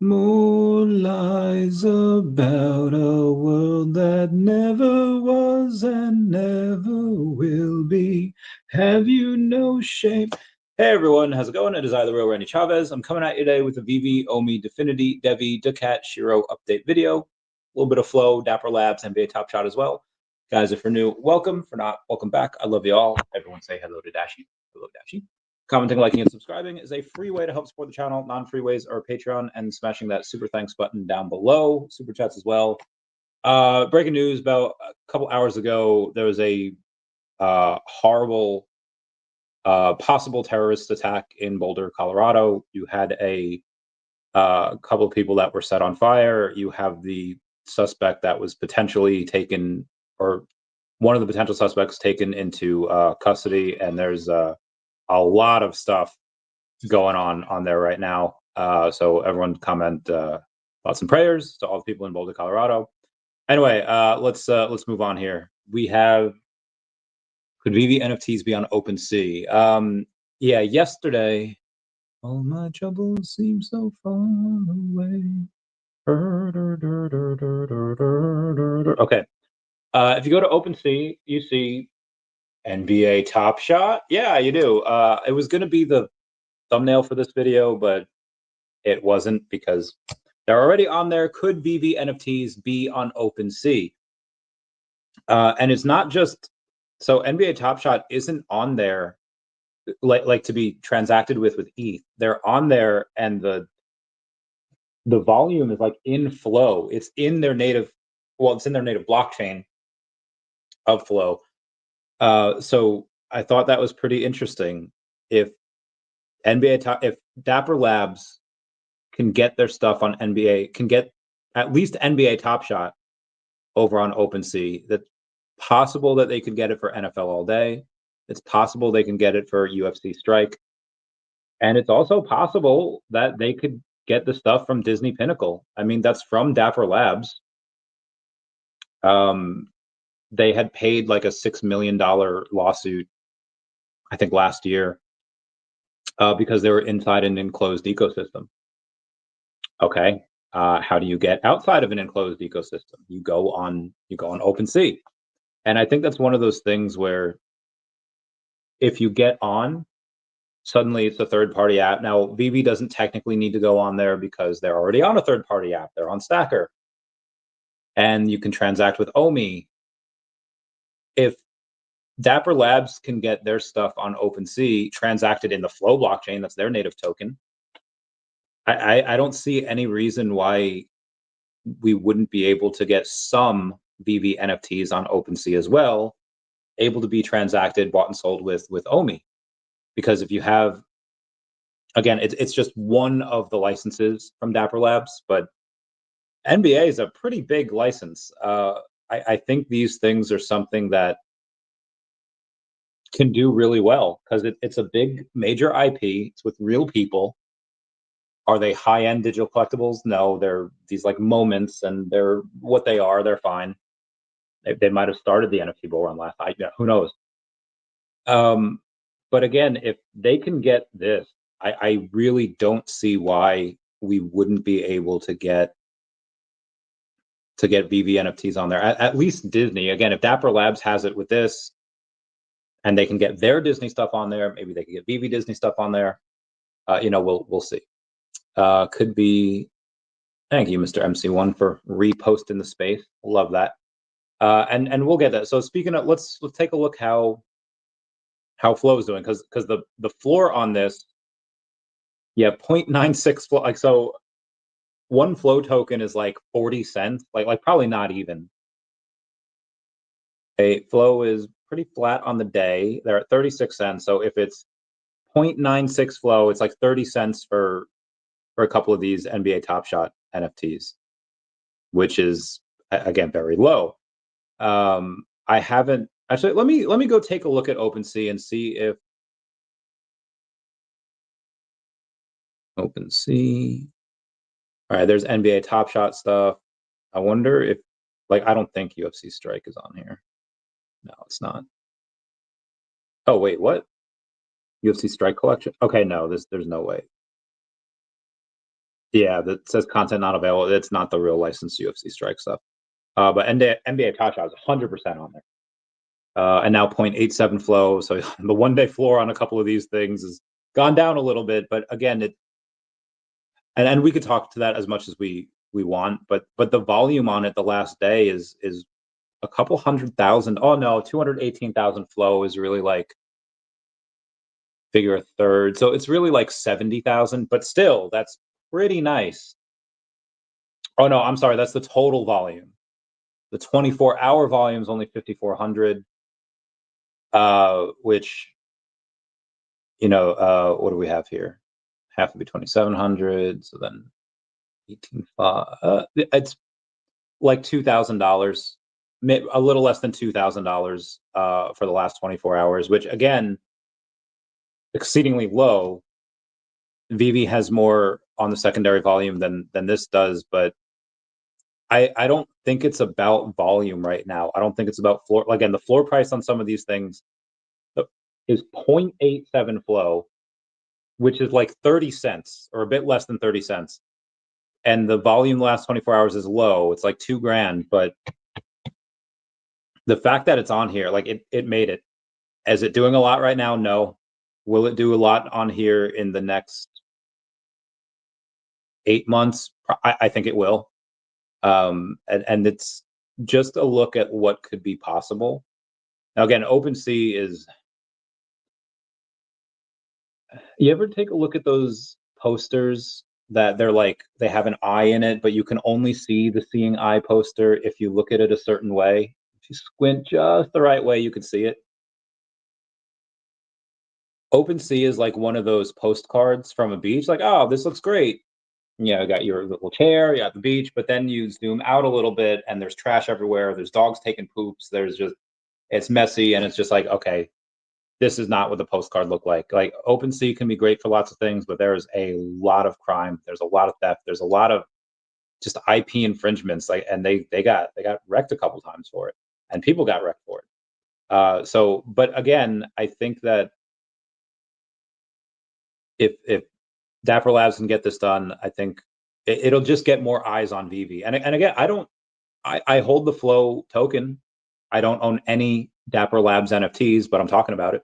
More lies about a world that never was and never will be. Have you no shame? Hey everyone, how's it going? It is I, the real Randy Chavez. I'm coming at you today with a VeVe, OMI, DEFINITY, DEVVE, daCAT, SHIRO update video. A little bit of flow, Dapper Labs, NBA Top Shot as well. Guys, if you're new, welcome. For not, welcome back. I love you all. Everyone say hello to Dashi. Hello, Dashi. Commenting, liking, and subscribing is a free way to help support the channel. Non-free ways are Patreon and smashing that super thanks button down below. Super chats as well. Breaking news: about a couple hours ago, there was a horrible possible terrorist attack in Boulder, Colorado. You had a couple of people that were set on fire. You have the suspect that was potentially taken, or one of the potential suspects taken into custody, and there's a lot of stuff going on there right now. So everyone comment thoughts and prayers to all the people in Boulder, Colorado. Anyway, let's move on here. We have, could VeVe NFTs be on Opensea? Yeah, yesterday, all my troubles seem so far away. Okay. If you go to Opensea, you see NBA Top Shot. Yeah, you do. It was going to be the thumbnail for this video, but it wasn't because they're already on there. Could VeVe NFTs be on Opensea? And it's not just, so NBA Top Shot isn't on there like to be transacted with ETH. They're on there, and the volume is like in Flow. It's in their native, well, it's in their native blockchain of Flow. So I thought that was pretty interesting. If if Dapper Labs can get their stuff on NBA, can get at least NBA Top Shot over on Opensea, that's possible that they could get it for NFL All Day. It's possible they can get it for UFC Strike. And it's also possible that they could get the stuff from Disney Pinnacle. I mean, that's from Dapper Labs. They had paid like a $6 million lawsuit, I think last year, because they were inside an enclosed ecosystem. Okay. How do you get outside of an enclosed ecosystem? You go on OpenSea. And I think that's one of those things where if you get on, suddenly it's a third-party app. Now, VeVe doesn't technically need to go on there because they're already on a third-party app. They're on Stacker. And you can transact with OMI. If Dapper Labs can get their stuff on OpenSea transacted in the Flow blockchain, that's their native token, I don't see any reason why we wouldn't be able to get some VeVe NFTs on OpenSea as well, able to be transacted, bought and sold with OMI. Because if you have, again, it's just one of the licenses from Dapper Labs, but NBA is a pretty big license. I think these things are something that can do really well because it's a big major IP. It's with real people. Are they high-end digital collectibles? No, they're these like moments, and they're what they are. They're fine. They might have started the NFT bull run last night. Yeah, who knows? But again, if they can get this, I really don't see why we wouldn't be able to get VeVe NFTs on there. At least Disney. Again, if Dapper Labs has it with this, and they can get their Disney stuff on there, maybe they can get VeVe Disney stuff on there. We'll see. Could be. Thank you, Mr. MC1, for reposting the space. Love that. And we'll get that. So speaking of, let's take a look how Flow is doing, because the floor on this, yeah, 0.96 flow. Like, so one Flow token is like 40 cents, like probably not even. A Flow is pretty flat on the day. They're at 36 cents. So if it's 0.96 Flow, it's like 30 cents for a couple of these NBA Top Shot NFTs, which is again very low. I haven't actually. Let me go take a look at OpenSea and see if OpenSea. All right, there's NBA Top Shot stuff. I wonder if, like, I don't think UFC Strike is on here. No, it's not. Oh wait, what? UFC Strike collection? Okay, no, there's no way. Yeah, that says content not available. It's not the real licensed UFC strike stuff. But NBA Top Shot is 100% on there. And now 0.87 flow. So the 1-day floor on a couple of these things has gone down a little bit. But again, and we could talk to that as much as we want, but the volume on it the last day is a couple 100,000. Oh no, 218,000 flow is really like figure a third. So it's really like 70,000, but still that's pretty nice. Oh no, I'm sorry, that's the total volume. The 24-hour volume is only 5,400, which, what do we have here? Half would be 2,700, so then 18.5. It's like $2,000, a little less than $2,000 for the last 24 hours, which again, exceedingly low. VeVe has more on the secondary volume than this does, but I don't think it's about volume right now. I don't think it's about floor. Again, the floor price on some of these things is 0.87 flow, which is like 30 cents or a bit less than 30 cents. And the volume the last 24 hours is low. It's like $2,000, but the fact that it's on here, like it made it. Is it doing a lot right now? No. Will it do a lot on here in the next 8 months? I think it will. And it's just a look at what could be possible. Now, again, Opensea is. You ever take a look at those posters that they're like they have an eye in it, but you can only see the seeing eye poster if you look at it a certain way? If you squint just the right way, you can see it. Opensea is like one of those postcards from a beach, like, oh, this looks great. You got your little chair, you got the beach, but then you zoom out a little bit and there's trash everywhere. There's dogs taking poops. It's messy. And it's just like, okay, this is not what the postcard looked like. Like Opensea can be great for lots of things, but there is a lot of crime. There's a lot of theft. There's a lot of just IP infringements. Like, and they got wrecked a couple times for it, and people got wrecked for it. But again, I think that if Dapper Labs can get this done, I think it'll just get more eyes on VeVe. And again, I hold the Flow token. I don't own any Dapper Labs NFTs, but I'm talking about it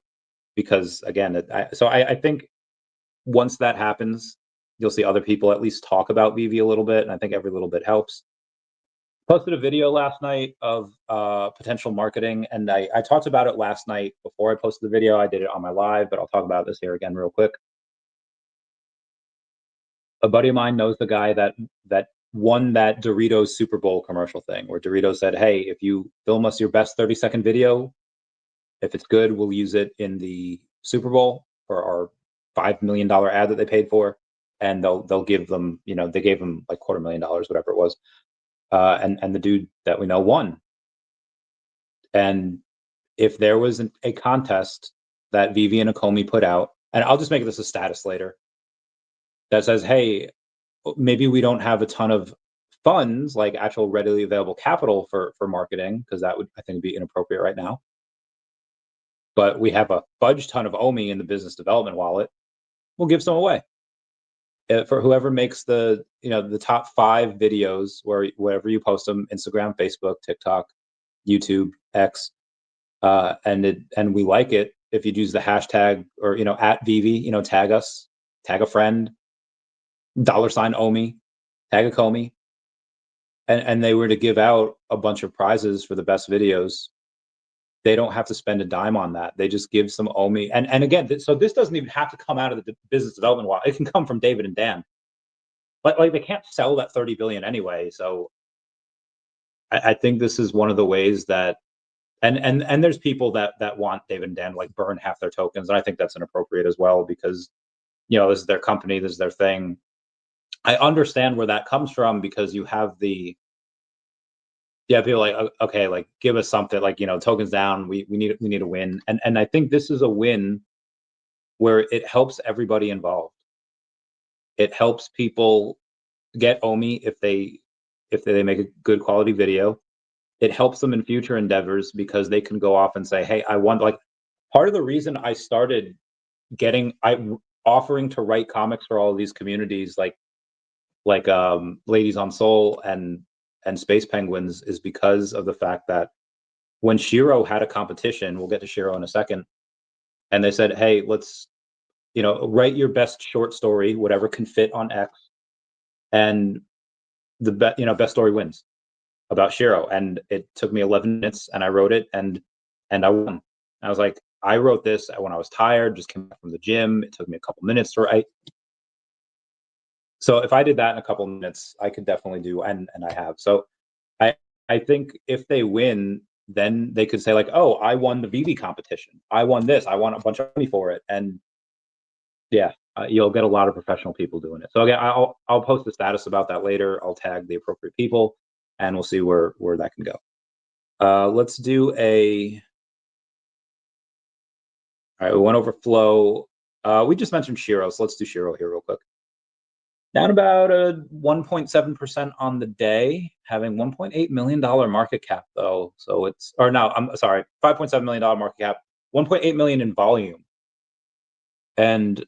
because again, I think once that happens, you'll see other people at least talk about VeVe a little bit, and I think every little bit helps. Posted a video last night of potential marketing, and I talked about it last night before I posted the video. I did it on my live, but I'll talk about this here again real quick. A buddy of mine knows the guy that won that Doritos Super Bowl commercial thing, where Doritos said, "Hey, if you film us your best 30-second video, if it's good, we'll use it in the Super Bowl for our $5 million ad that they paid for, and they'll give them, they gave them like $250,000, whatever it was." And the dude that we know won. And if there was a contest that VeVe and Akomi put out, and I'll just make this a status later, that says, hey, maybe we don't have a ton of funds, like actual readily available capital for marketing, because that would, I think, be inappropriate right now. But we have a fudge ton of OMI in the business development wallet. We'll give some away for whoever makes the top 5 videos, wherever you post them: Instagram, Facebook, TikTok, YouTube, X, and we like it if you use the hashtag or at VeVe, tag us, tag a friend, $OMI, tag a Comey, and they were to give out a bunch of prizes for the best videos. They don't have to spend a dime on that. They just give some OMI. And again, so this doesn't even have to come out of the business development wallet. It can come from David and Dan. But like, they can't sell that 30 billion anyway. So I think this is one of the ways that, and there's people that want David and Dan to like burn half their tokens. And I think that's inappropriate as well, because, this is their company, this is their thing. I understand where that comes from, because you have people like, okay, like give us something, like, tokens down, we need a win. And I think this is a win where it helps everybody involved. It helps people get OMI if they make a good quality video. It helps them in future endeavors, because they can go off and say, hey, I want, like, part of the reason I started offering to write comics for all of these communities, like like Ladies on Soul and Space Penguins is because of the fact that when SHIRO had a competition, we'll get to SHIRO in a second, and they said, hey, let's, write your best short story, whatever can fit on X, and the best story wins about SHIRO. And it took me 11 minutes, and I wrote it, and I won. I was like, I wrote this when I was tired, just came back from the gym. It took me a couple minutes to write. So if I did that in a couple minutes, I could definitely do, and I have. So I think if they win, then they could say like, oh, I won the VeVe competition. I won this. I won a bunch of money for it. And yeah, you'll get a lot of professional people doing it. So again, I'll post a status about that later. I'll tag the appropriate people, and we'll see where that can go. Let's do a. All right, we went over flow. We just mentioned SHIRO, so let's do SHIRO here real quick. Down about a 1.7% on the day, having $1.8 million market cap though. So it's, or no, I'm sorry, $5.7 million market cap, 1.8 million in volume. And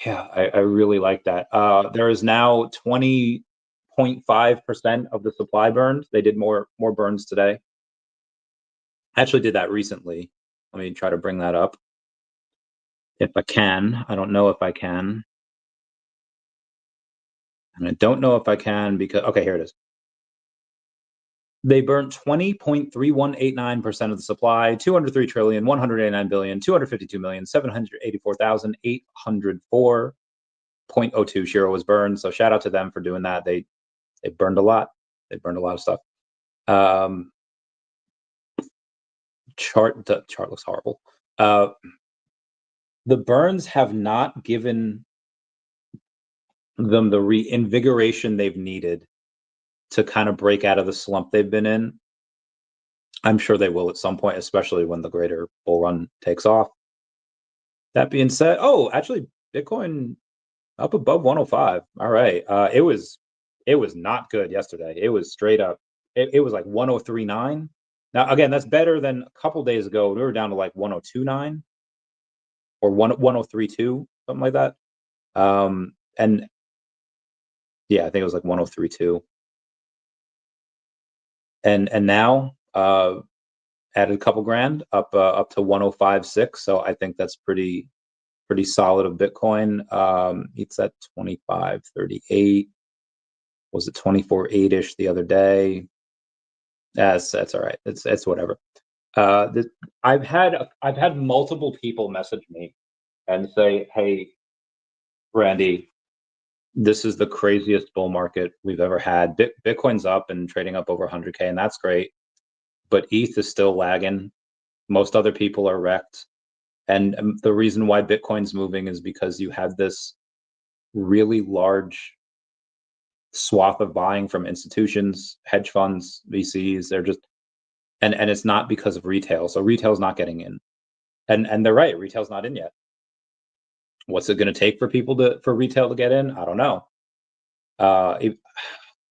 yeah, I really like that. There is now 20.5% of the supply burned. They did more burns today. I actually did that recently. Let me try to bring that up if I can. I don't know if I can. And I don't know if I can because, okay, here it is. They burnt 20.3189% of the supply, 203 trillion, 189 billion, 252 million, 784,804.02 SHIRO was burned. So shout out to them for doing that. They burned a lot. They burned a lot of stuff. The chart looks horrible. The burns have not given them the reinvigoration they've needed to kind of break out of the slump they've been in. I'm sure they will at some point, especially when the greater bull run takes off. That being said, oh, actually, Bitcoin up above 105. All right. It was not good yesterday. It was straight up. It was like 103.9. Now, again, that's better than a couple days ago. We were down to like 102.9 or 103.2, something like that. And yeah, I think it was like 103.2. And now added a couple grand up to 105.6. So I think that's pretty solid of Bitcoin. It's at 25.38. Was it 24.8-ish the other day? That's all right. It's whatever. I've had multiple people message me and say, "Hey, Randy, this is the craziest bull market we've ever had. Bitcoin's up and trading up over 100K, and that's great. But ETH is still lagging. Most other people are wrecked. And the reason why Bitcoin's moving is because you have this really large swath of buying from institutions, hedge funds, VCs. They're just, and it's not because of retail. So retail's not getting in. And they're right, retail's not in yet. What's it going to take for retail to get in? I don't know. I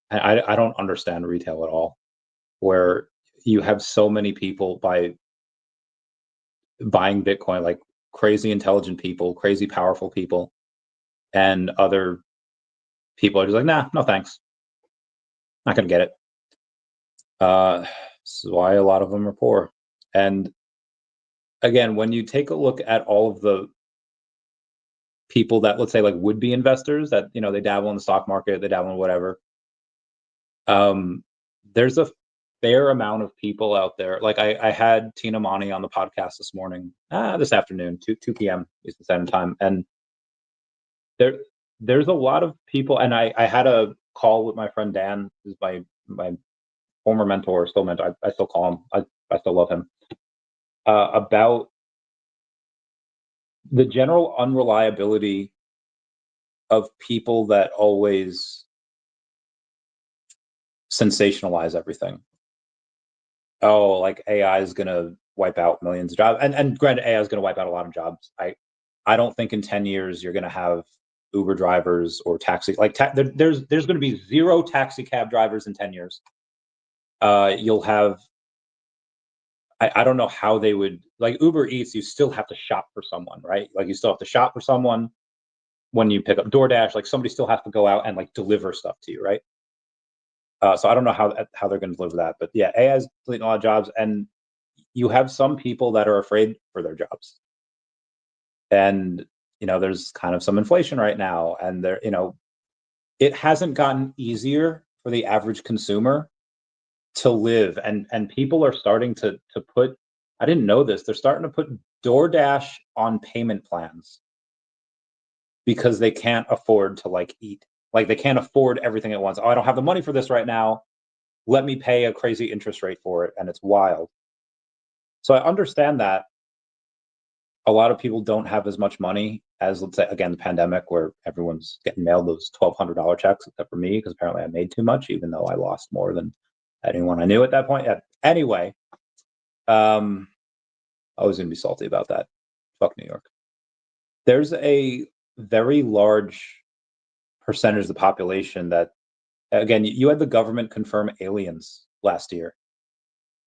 don't understand retail at all, where you have so many people buying Bitcoin, like crazy intelligent people, crazy powerful people, and other people are just like, nah, no thanks, not gonna get it. This is why a lot of them are poor. And again, when you take a look at all of the people that, let's say, like would-be investors that, they dabble in the stock market, they dabble in whatever, there's a fair amount of people out there. Like I had Tina Monty on the podcast this afternoon, 2 p.m. Eastern Standard Time, and there's a lot of people. And I had a call with my friend Dan, who's my former mentor, still mentor. I still call him. I still love him. About the general unreliability of people that always sensationalize everything. Oh, like AI is going to wipe out millions of jobs. And granted, AI is going to wipe out a lot of jobs. I don't think in 10 years you're going to have Uber drivers or taxi. Like there's going to be zero taxi cab drivers in 10 years. You'll have, I don't know how they would, like Uber Eats, you still have to shop for someone, right? Like you still have to shop for someone. when you pick up DoorDash, like somebody still has to go out and like deliver stuff to you, right? So I don't know how they're going to deliver that, but yeah, AI is deleting a lot of jobs, and you have some people that are afraid for their jobs, and there's kind of some inflation right now, and it hasn't gotten easier for the average consumer to live, and people are starting to put. I didn't know this. They're starting to put DoorDash on payment plans because they can't afford to like eat. Like they can't afford everything at once. Oh, I don't have the money for this right now. Let me pay a crazy interest rate for it, and it's wild. So I understand that a lot of people don't have as much money as, let's say, again, the pandemic, where everyone's getting mailed those $1,200 checks, except for me, because apparently I made too much, even though I lost more than anyone I knew at that point. Yeah. Anyway, I was going to be salty about that. Fuck New York. There's a very large percentage of the population that, again, you had the government confirm aliens last year,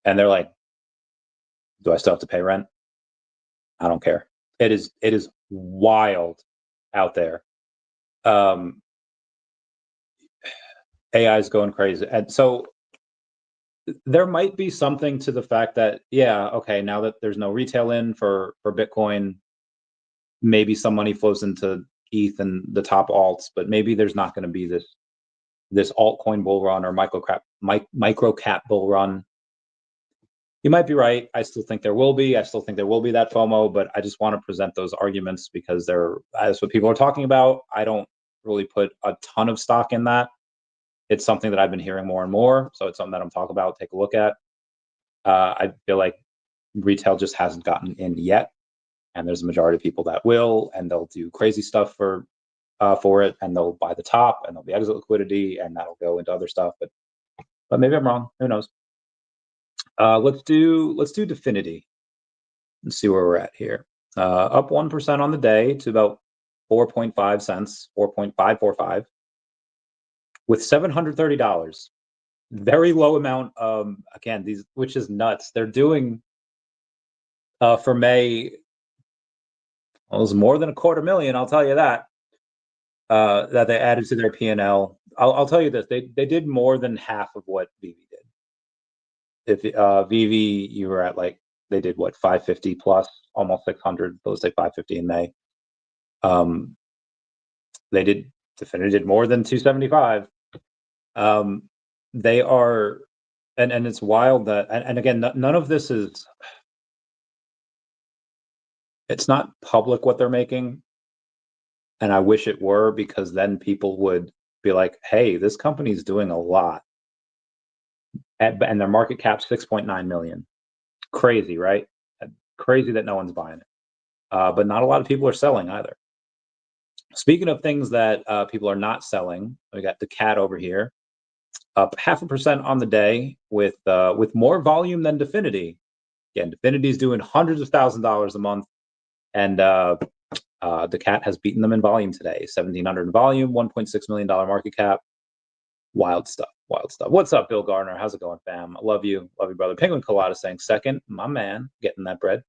and they're like, do I still have to pay rent? I don't care. It is wild out there. AI is going crazy, and so there might be something to the fact that, yeah, okay, now that there's no retail in for Bitcoin, maybe some money flows into ETH and the top alts, but maybe there's not going to be this altcoin bull run or micro-cap bull run. You might be right. I still think there will be. I still think there will be that FOMO, but I just want to present those arguments because that's what people are talking about. I don't really put a ton of stock in that. It's something that I've been hearing more and more, so it's something that I'm talking about. Take a look at. I feel like retail just hasn't gotten in yet, and there's a majority of people that will, and they'll do crazy stuff for it, and they'll buy the top, and there'll be exit liquidity, and that'll go into other stuff. But maybe I'm wrong. Who knows? Let's do Definity and see where we're at here. Up 1% on the day to about 4.5 cents, 4.545, with $730. Very low amount. Again, which is nuts. They're doing for May. Well, it was more than $250,000. I'll tell you that. That they added to their P&L. I'll tell you this: they did more than half of what VeVe did. If VeVe, you were at like, they did what, 550 plus, almost 600. Those say 550 in May. Definitely did more than 275. They are, and it's wild that, and again, none of this is. It's not public what they're making, and I wish it were, because then people would be like, "Hey, this company's doing a lot." And their market cap's 6.9 million. Crazy, right? Crazy that no one's buying it. But not a lot of people are selling either. Speaking of things that people are not selling, we got daCAT over here, up 0.5% on the day, with more volume than Definity. Again, Definity's doing hundreds of $1,000s a month, and daCAT has beaten them in volume today. 1,700 in volume, $1.6 million market cap. Wild stuff. What's up, Bill Gardner? How's it going, fam? I love you, brother. Penguin Colada saying second. My man, getting that bread.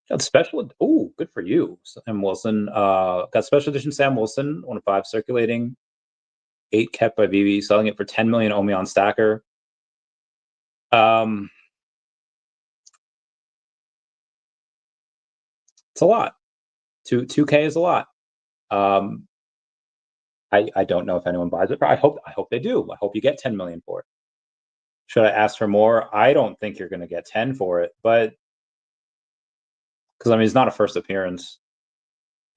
Got special. Oh, good for you, Sam Wilson. Got special edition Sam Wilson, 1 of 5 circulating. 8 kept by VeVe, selling it for 10 million OMI on Stacker. It's a lot. 2K is a lot. I don't know if anyone buys it. I hope they do. I hope you get 10 million for it. Should I ask for more? I don't think you're going to get 10 for it, but because I mean, it's not a first appearance.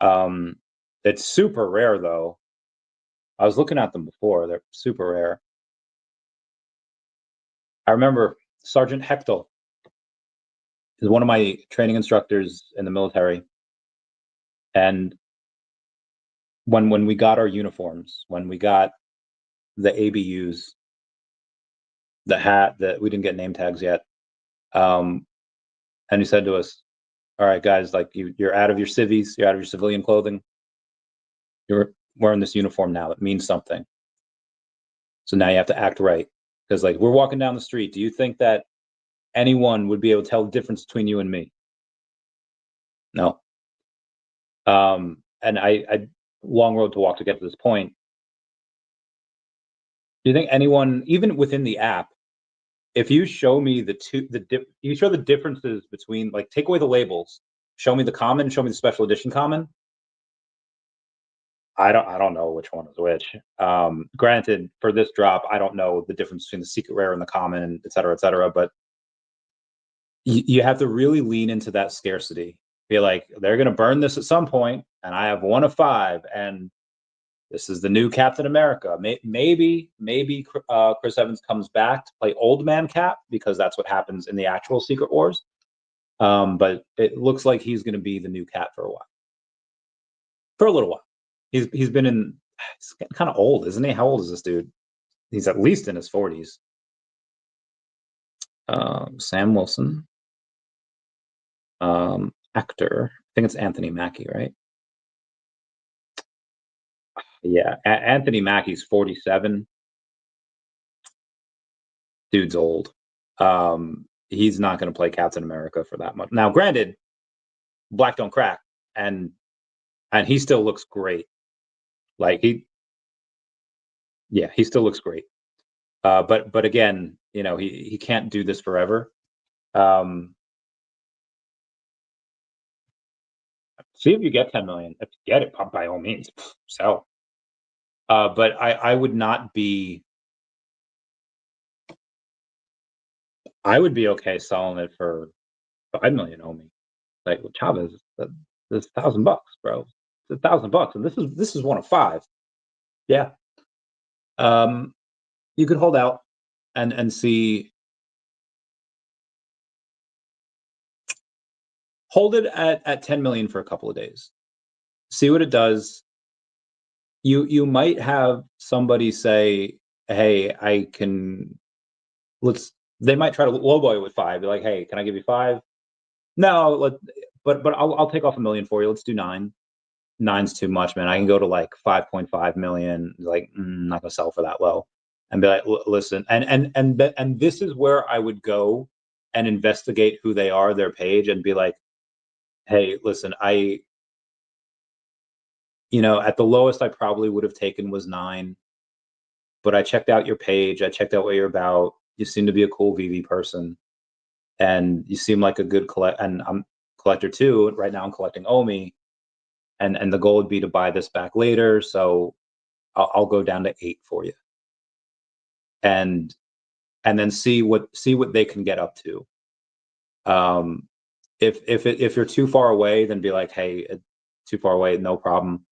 It's super rare though. I was looking at them before. They're super rare. I remember Sergeant Hechtel is one of my training instructors in the military, and when we got our uniforms, when we got the ABUs, the hat, that we didn't get name tags yet, and he said to us, "All right, guys, like you're out of your civvies, you're out of your civilian clothing. You're wearing this uniform now. It means something. So now you have to act right, because like we're walking down the street. Do you think that anyone would be able to tell the difference between you and me? No. and I long road to walk to get to this point. Do you think anyone, even within the app, if you show me you show the differences between, like, take away the labels, show me the common, show me the special edition common. I don't know which one is which. Granted, for this drop, I don't know the difference between the secret rare and the common, et cetera, but you have to really lean into that scarcity. Be like, they're going to burn this at some point, and I have 1 of 5, and this is the new Captain America. Maybe Chris Evans comes back to play Old Man Cap, because that's what happens in the actual Secret Wars. But it looks like he's going to be the new Cap for a while, for a little while. He's getting kind of old, isn't he? How old is this dude? He's at least in his 40s. Sam Wilson. Actor. I think it's Anthony Mackie, right? Yeah, Anthony Mackie's 47. Dude's old. He's not going to play Captain America for that much. Now, granted, black don't crack, and he still looks great. Like, he still looks great. But again, he can't do this forever. See if you get 10 million. If you get it, by all means, sell. But I would not be. I would be okay selling it for 5 million OMI. Like, with Chavez, that's $1,000, bro. It's $1,000, and this is 1 of 5. Yeah. You could hold out and see. Hold it at 10 million for a couple of days. See what it does. You might have somebody say, "Hey, I can." They might try to lowball you with 5. Be like, "Hey, can I give you 5?" No, but I'll take off $1 million for you. Let's do 9. 9's too much, man. I can go to like 5.5 million. Like, not gonna sell for that low. And be like, listen, and this is where I would go and investigate who they are, their page, and be like, hey, listen, at the lowest I probably would have taken was 9, but I checked out your page. I checked out what you're about. You seem to be a cool VeVe person, and you seem like a good and I'm collector too. Right now I'm collecting OMI, and the goal would be to buy this back later. So I'll go down to 8 for you, and then see what they can get up to. If you're too far away, then be like, hey, too far away, no problem.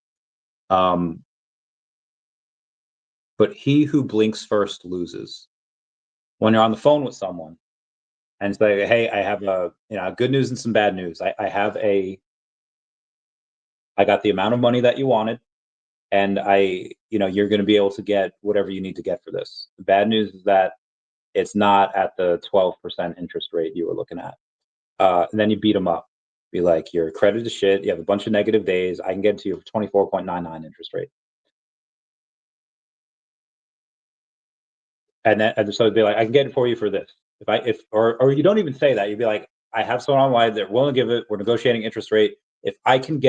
But he who blinks first loses. When you're on the phone with someone and say, hey, I have good news and some bad news. I got the amount of money that you wanted, and you're going to be able to get whatever you need to get for this. The bad news is that it's not at the 12% interest rate you were looking at. And then you beat them up. Be like, your credit is shit. You have a bunch of negative days. I can get to you for 24.99 interest rate. And so it'd be like, I can get it for you for this. Or you don't even say that. You'd be like, I have someone online, they're willing to give it. We're negotiating interest rate. If I can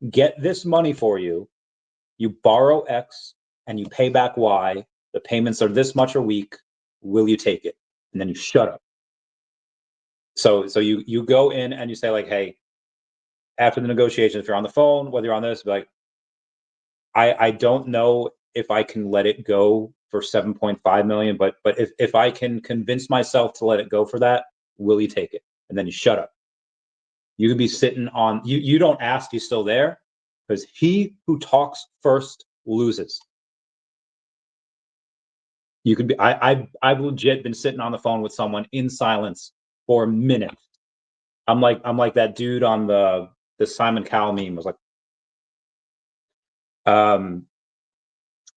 get this money for you, you borrow X and you pay back Y. The payments are this much a week. Will you take it? And then you shut up. So you go in and you say, like, hey, after the negotiation, if you're on the phone, whether you're on this, be like, I don't know if I can let it go for 7.5 million, but if I can convince myself to let it go for that, will you take it? And then you shut up. You could be sitting on, you don't ask, he's still there, because he who talks first loses. You could be, I've legit been sitting on the phone with someone in silence for minutes. I'm like that dude on the Simon Cowell meme was like,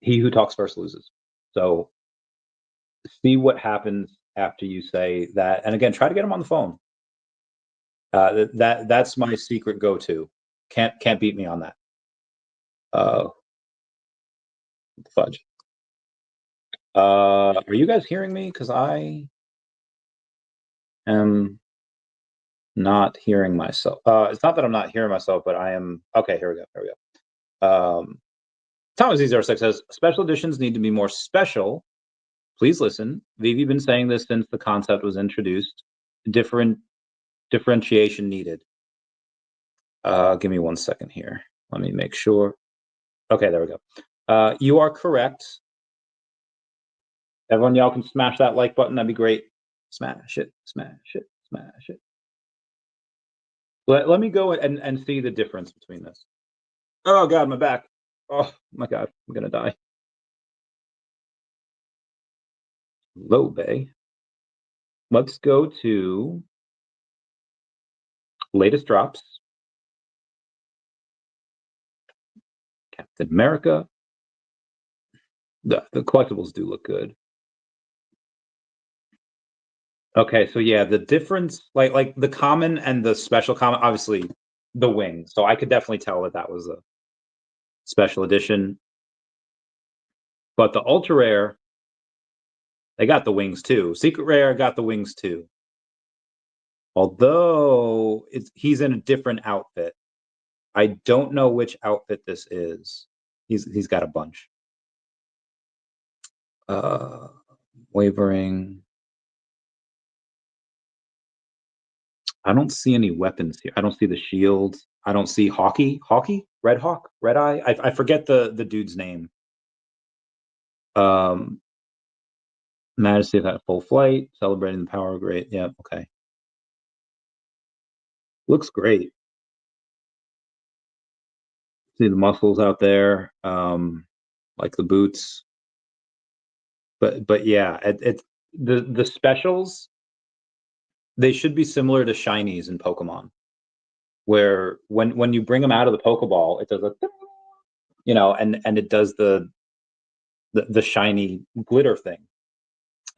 he who talks first loses. So see what happens after you say that, and again, try to get him on the phone. That's my secret go-to. Can't beat me on that. Fudge. Are you guys hearing me? Because I am not hearing myself. It's not that I'm not hearing myself, but I am. Okay, here we go. Here we go. Thomas06 says special editions need to be more special. Please listen. VeVe been saying this since the concept was introduced. Differentiation needed. Give me 1 second here. Let me make sure. Okay, there we go. You are correct. Everyone, y'all can smash that like button. That'd be great. Smash it, smash it, smash it. Let me go and see the difference between this. Oh God, my back. Oh my God, I'm gonna die. VeVe. Let's go to latest drops. Captain America. The collectibles do look good. Okay, so yeah, the difference, like the common and the special common, obviously the wing. So I could definitely tell that that was a special edition. But the ultra rare, they got the wings too. Secret rare got the wings too. Although he's in a different outfit. I don't know which outfit this is. He's got a bunch. Wavering. I don't see any weapons here. I don't see the shield. I don't see Hawkeye, Red Hawk, Red Eye. I forget the dude's name. Majesty of that full flight, celebrating the power of great. Yeah, okay. Looks great. See the muscles out there, like the boots. But yeah, the specials, they should be similar to shinies in Pokemon, where when you bring them out of the Pokeball, it does a, and it does the shiny glitter thing.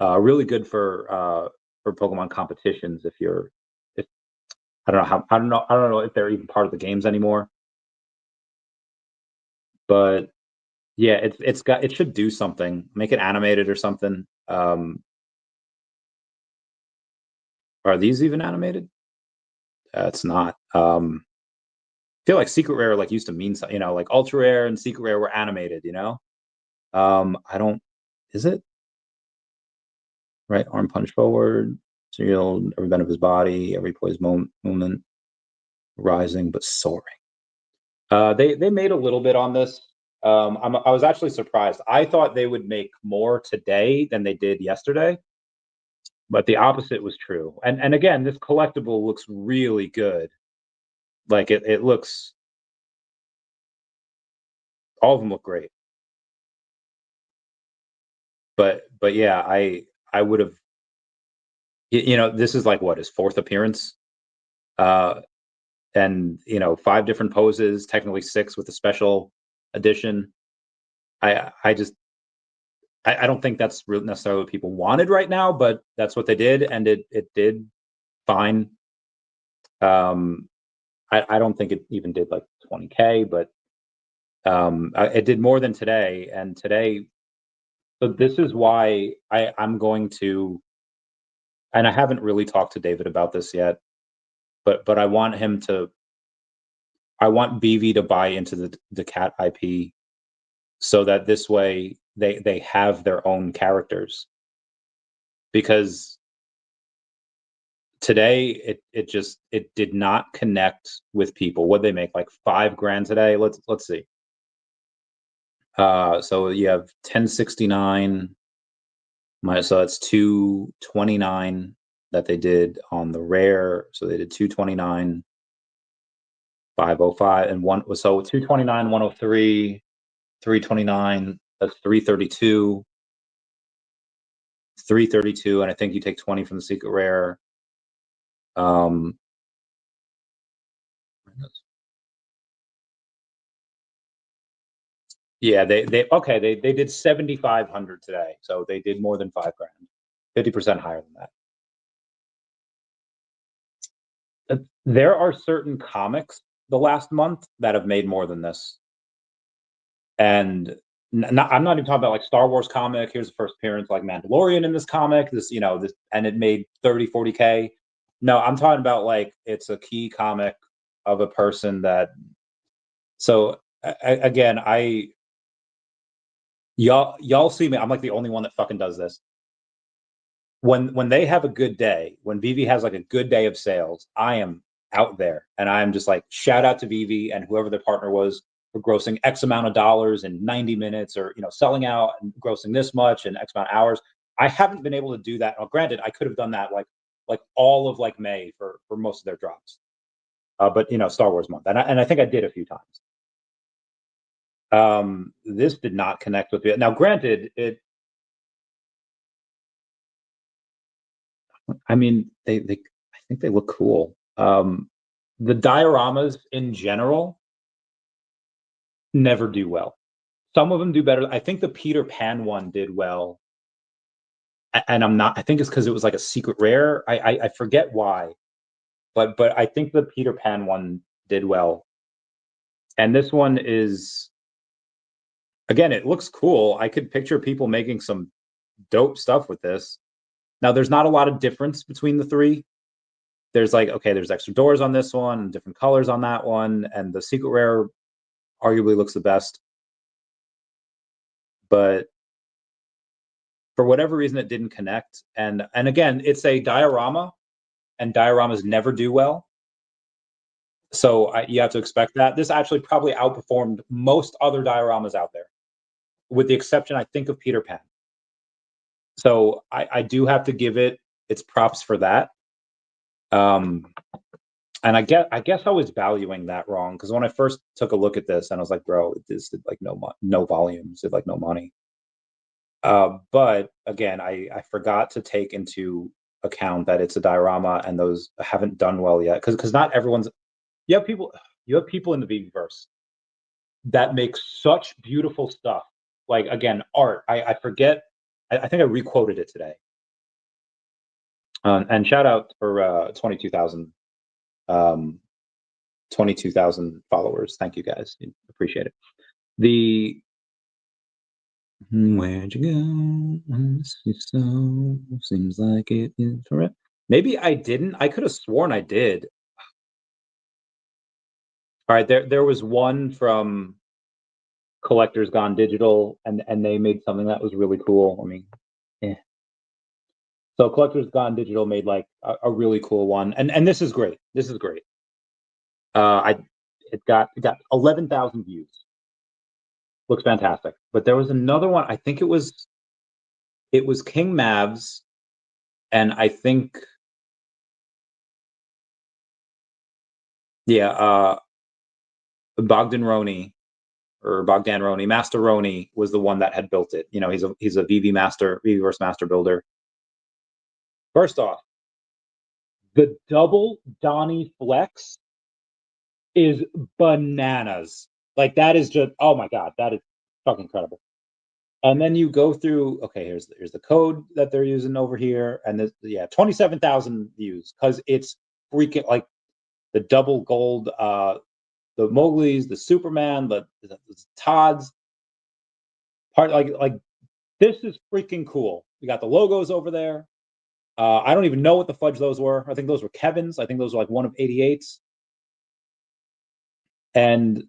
Really good for Pokemon competitions. If I don't know if they're even part of the games anymore, but yeah, it should do something. Make it animated or something. Are these even animated? It's not. I feel like secret rare used to mean something, like ultra rare and secret rare were animated, I don't. Is it? Right arm punch forward, shield, every bend of his body, every poised movement, rising but soaring. They made a little bit on this. I was actually surprised. I thought they would make more today than they did yesterday, but the opposite was true. And again, this collectible looks really good. Like it looks. All of them look great. But yeah, I would have. This is like what his fourth appearance. And 5 different poses, technically 6 with the special edition. I don't think that's necessarily what people wanted right now, but that's what they did, and it did fine. I don't think it even did like 20K, but it did more than today. And today, so this is why I'm going to, and I haven't really talked to David about this yet, but I want VeVe to buy into the daCAT IP, so that this way they have their own characters. Because today it did not connect with people. What they make, like $5 grand today? Let's see. So you have 1069 so that's 229 that they did on the rare. So they did 229, 505, and one. So 229, 103, 329. That's 332. 332, and I think you take 20 from the secret rare. Yeah, they did 7,500 today, so they did more than $5 grand, 50% higher than that. There are certain comics the last month that have made more than this, and I'm not even talking about like Star Wars comic. Here's the first appearance, like Mandalorian in this comic. This, and it made 30, 40K. No, I'm talking about like it's a key comic of a person that. So again, y'all see me. I'm like the only one that fucking does this. When they have a good day, when VeVe has like a good day of sales, I am out there and I'm just like, shout out to VeVe and whoever their partner was for grossing X amount of dollars in 90 minutes, or selling out and grossing this much in X amount of hours. I haven't been able to do that. Well, granted, I could have done that like all of like May for most of their drops. But Star Wars month, and I think I did a few times. This did not connect with it. Now, granted, I mean, I think they look cool. The dioramas in general never do well. Some of them do better. I think the Peter Pan one did well, and I think it's because it was like a secret rare. I forget why, but I think the Peter Pan one did well, and this one is, again, it looks cool. I could picture people making some dope stuff with this. Now, there's not a lot of difference between the three. There's like, okay, there's extra doors on this one, different colors on that one, and the secret rare arguably looks the best. But for whatever reason, it didn't connect. And again, it's a diorama, and dioramas never do well. So you have to expect that. This actually probably outperformed most other dioramas out there, with the exception, I think, of Peter Pan. So I do have to give it its props for that. And I guess I was valuing that wrong, because when I first took a look at this, and I was like, bro, this did like no volumes, did like no money. But again, I forgot to take into account that it's a diorama and those haven't done well yet, because not everyone's. You have people in the VeVeverse that make such beautiful stuff. Like, again, art. I forget. I think I requoted it today. And shout out for 22,000 followers. Thank you guys. Appreciate it. Where'd you go? So seems like it is forever. Maybe I didn't. I could have sworn I did. All right, there was one from Collectors Gone Digital, and they made something that was really cool. I mean, yeah. So Collectors Gone Digital made like a really cool one, and this is great. This is great. It got 11,000 views. Looks fantastic. But there was another one. I think it was King Mavs, and I think, yeah, Bogdan Roney, Master Roney was the one that had built it. He's a VeVe master, VeVeverse master builder. First off, the double Donnie Flex is bananas. Like, that is just, oh my god, that is fucking incredible. And then you go through, okay, here's the code that they're using over here, and this, yeah, 27,000 views, because it's freaking like the double gold, the Mowgli's, the Superman, the Todd's part, like this is freaking cool. We got the logos over there. I don't even know what the fudge those were. I think those were Kevin's. I think those were like one of 88's. And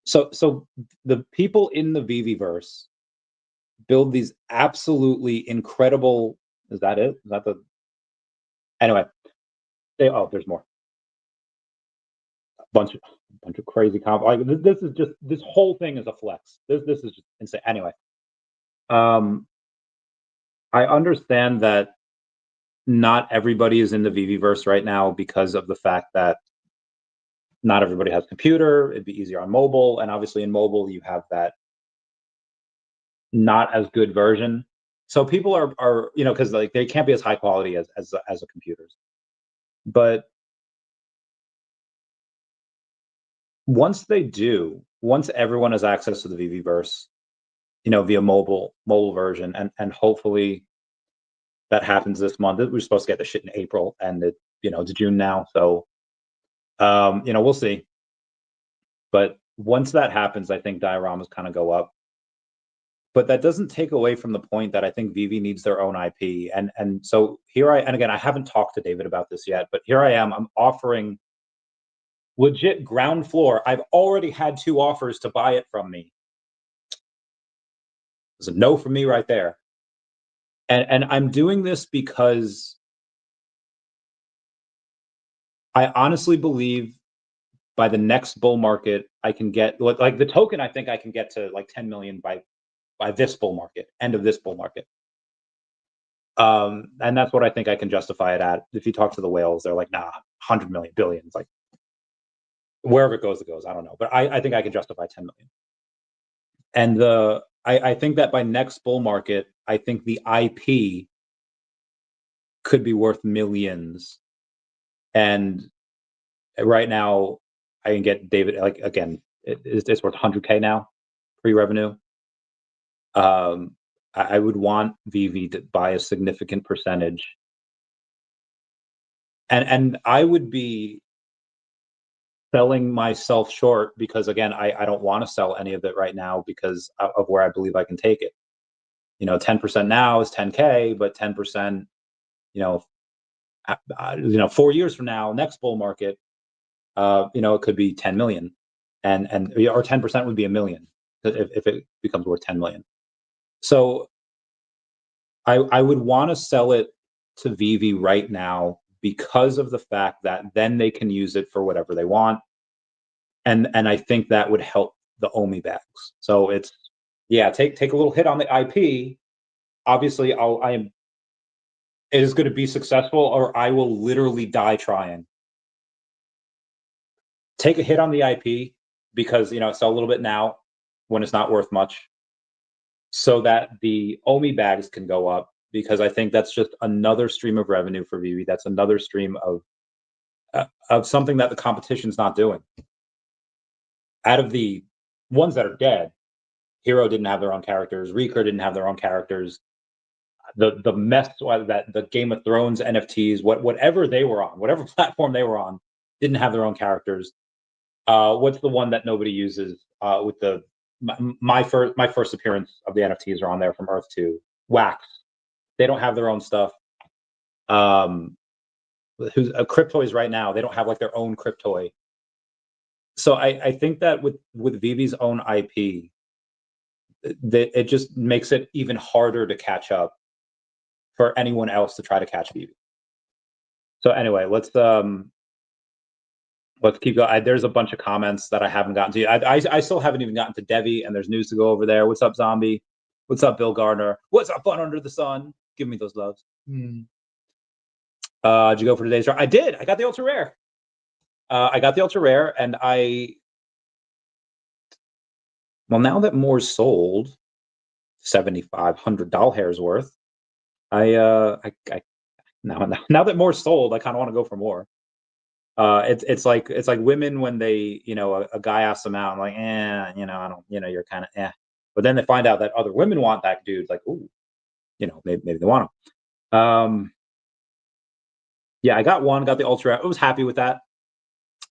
so the people in the VeVeverse build these absolutely incredible. Is that it? Is that the? Anyway, there's more. A bunch of crazy comp. Like, this whole thing is a flex. This is just insane. Anyway, I understand that not everybody is in the VeVeverse right now because of the fact that not everybody has a computer. It'd be easier on mobile, and obviously in mobile you have that not as good version. So people are because like they can't be as high quality as the computers. But once everyone has access to the VeVeverse, via mobile version, and hopefully that happens this month. We're supposed to get the shit in April, and it's June now, so we'll see. But once that happens, I think dioramas kind of go up. But that doesn't take away from the point that I think VeVe needs their own IP. And so here and again, I haven't talked to David about this yet, but here I am. I'm offering legit ground floor. I've already had 2 offers to buy it from me. There's a no from me right there. And I'm doing this because I honestly believe by the next bull market, I can get like the token. I think I can get to like 10 million by this bull market, end of this bull market. And that's what I think I can justify it at. If you talk to the whales, they're like, nah, 100 million, billion. It's like wherever it goes, it goes. I don't know, but I think I can justify 10 million. And I think that by next bull market, I think the IP could be worth millions. And right now, I can get David, like, again, it's worth 100K now, pre-revenue. I would want VeVe to buy a significant percentage. And I would be selling myself short because, again, I don't want to sell any of it right now because of where I believe I can take it. 10% now is 10K, but 10%, 4 years from now, next bull market, it could be 10 million, or 10% would be $1 million if it becomes worth 10 million. So I would want to sell it to VeVe right now because of the fact that then they can use it for whatever they want, and I think that would help the OMI bags. So it's take a little hit on the IP. Obviously, it is going to be successful, or I will literally die trying. Take a hit on the IP because sell a little bit now when it's not worth much, so that the OMI bags can go up, because I think that's just another stream of revenue for VeVe. That's another stream of something that the competition's not doing. Out of the ones that are dead, Hero didn't have their own characters. Recur didn't have their own characters. The mess that the Game of Thrones NFTs, whatever they were on, whatever platform they were on, didn't have their own characters. What's the one that nobody uses? With my first appearance of the NFTs are on there from Earth 2. Wax. They don't have their own stuff. Who's Cryptoys right now? They don't have like their own Cryptoy. So I think that with VeVe's own IP, that it just makes it even harder to catch up for anyone else to try to catch VeVe. So anyway, let's keep going. There's a bunch of comments that I haven't gotten to. I still haven't even gotten to DEVVE, and there's news to go over there. What's up, Zombie? What's up, Bill Gardner? What's up, Fun Under the Sun? Give me those loves. Did you go for today's draw? I did. I got the ultra rare. And now that more's sold, 7,500 doll hairs worth. Now that more's sold, I kind of want to go for more. It's like women when they, a guy asks them out, I'm like, I don't, you're kind of but then they find out that other women want that dude, like, ooh, maybe they want him. I got the ultra. I was happy with that.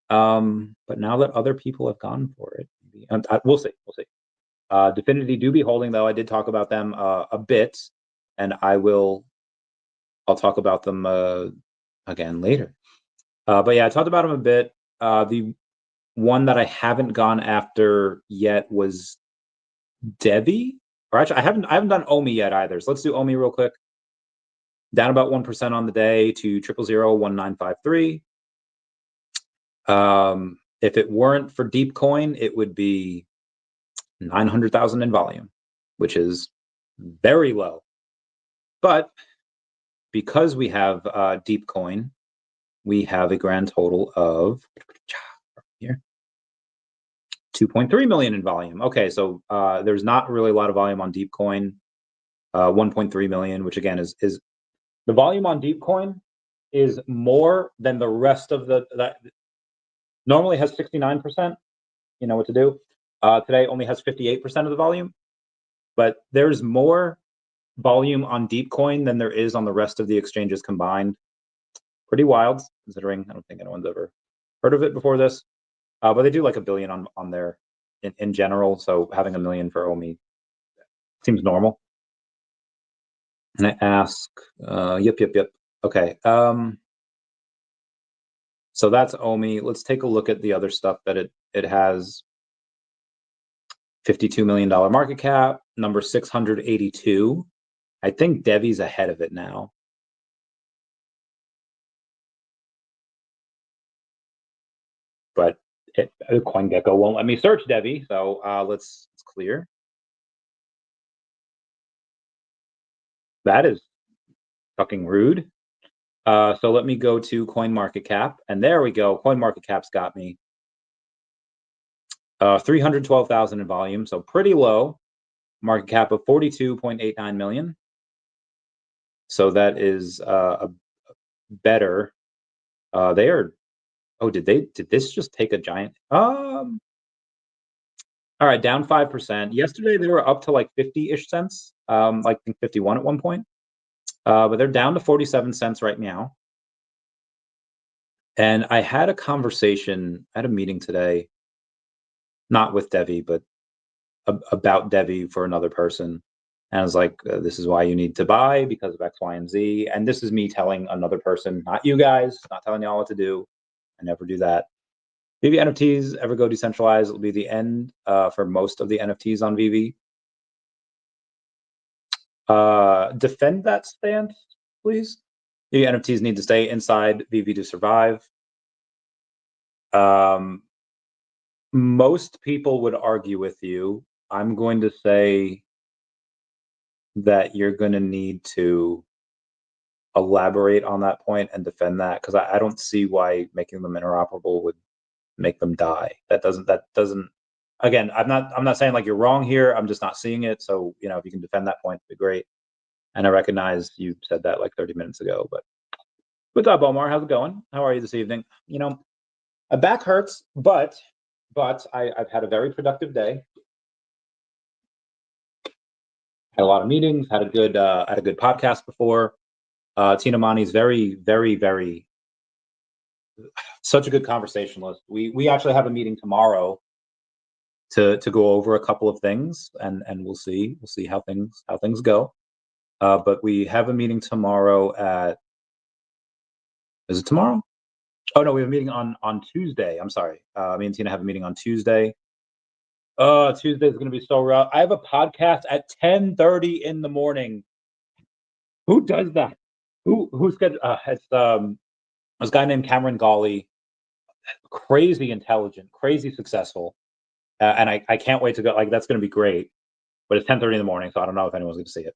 But now that other people have gone for it, we'll see. Definity do be holding, though. I did talk about them a bit, and I'll talk about them again later. But I talked about them a bit. The one that I haven't gone after yet was DEVVE, or actually I haven't done OMI yet either. So let's do OMI real quick. Down about 1% on the day to 0001953. If it weren't for Deepcoin, it would be 900,000 in volume, which is very low. But because we have Deepcoin, we have a grand total of here 2.3 million in volume. Okay, so there's not really a lot of volume on Deepcoin. 1.3 million, which again is the volume on Deepcoin is more than the rest of that normally has 69%. You know what to do. Today only has 58% of the volume, but there's more volume on Deepcoin than there is on the rest of the exchanges combined. Pretty wild, considering I don't think anyone's ever heard of it before this. But they do like $1 billion on there in general. So having $1 million for OMI, Seems normal. And I ask, yep. Okay. So that's OMI. Let's take a look at the other stuff that it has. $52 million market cap, number 682. I think DEVVE's ahead of it now. But CoinGecko won't let me search DEVVE, so let's clear. That is fucking rude. So let me go to CoinMarketCap, and there we go. CoinMarketCap's got me. 312,000 in volume, so pretty low. Market cap of 42.89 million. So that is a better. They are. Oh, did this just take a giant? All right, down 5%. Yesterday they were up to like 50-ish cents, like I think 51 at one point. But they're down to 47 cents right now. And I had a conversation at a meeting today, not with DEVVE, but about DEVVE for another person. And I was like, this is why you need to buy because of X, Y, and Z. And this is me telling another person, not you guys, not telling y'all what to do. I never do that. VeVe NFTs ever go decentralized? It'll be the end for most of the NFTs on VeVe. Defend that stance, please. VeVe NFTs need to stay inside VeVe to survive. Most people would argue with you. I'm going to say that you're going to need to elaborate on that point and defend that, because I don't see why making them interoperable would make them die. That doesn't again, I'm not saying like you're wrong here. I'm just not seeing it. So, you know, if you can defend that point, it'd be great. And I recognize you said that like 30 minutes ago, but what's up, Omar? How's it going? How are you this evening? You know, my back hurts, but I've had a very productive day. Had a lot of meetings, had a good podcast before. Tina Mani's very, very, very such a good conversationalist. We actually have a meeting tomorrow to go over a couple of things, and we'll see how things go. But we have a meeting tomorrow at, is it tomorrow? Oh no, we have a meeting on Tuesday. I'm sorry. Me and Tina have a meeting on Tuesday. Tuesday is going to be so rough. I have a podcast at 10:30 in the morning. Who does that? Who's got? It's this guy named Cameron Gawley, crazy intelligent, crazy successful, and I can't wait to go. Like, that's going to be great. But it's 10:30 in the morning, so I don't know if anyone's going to see it.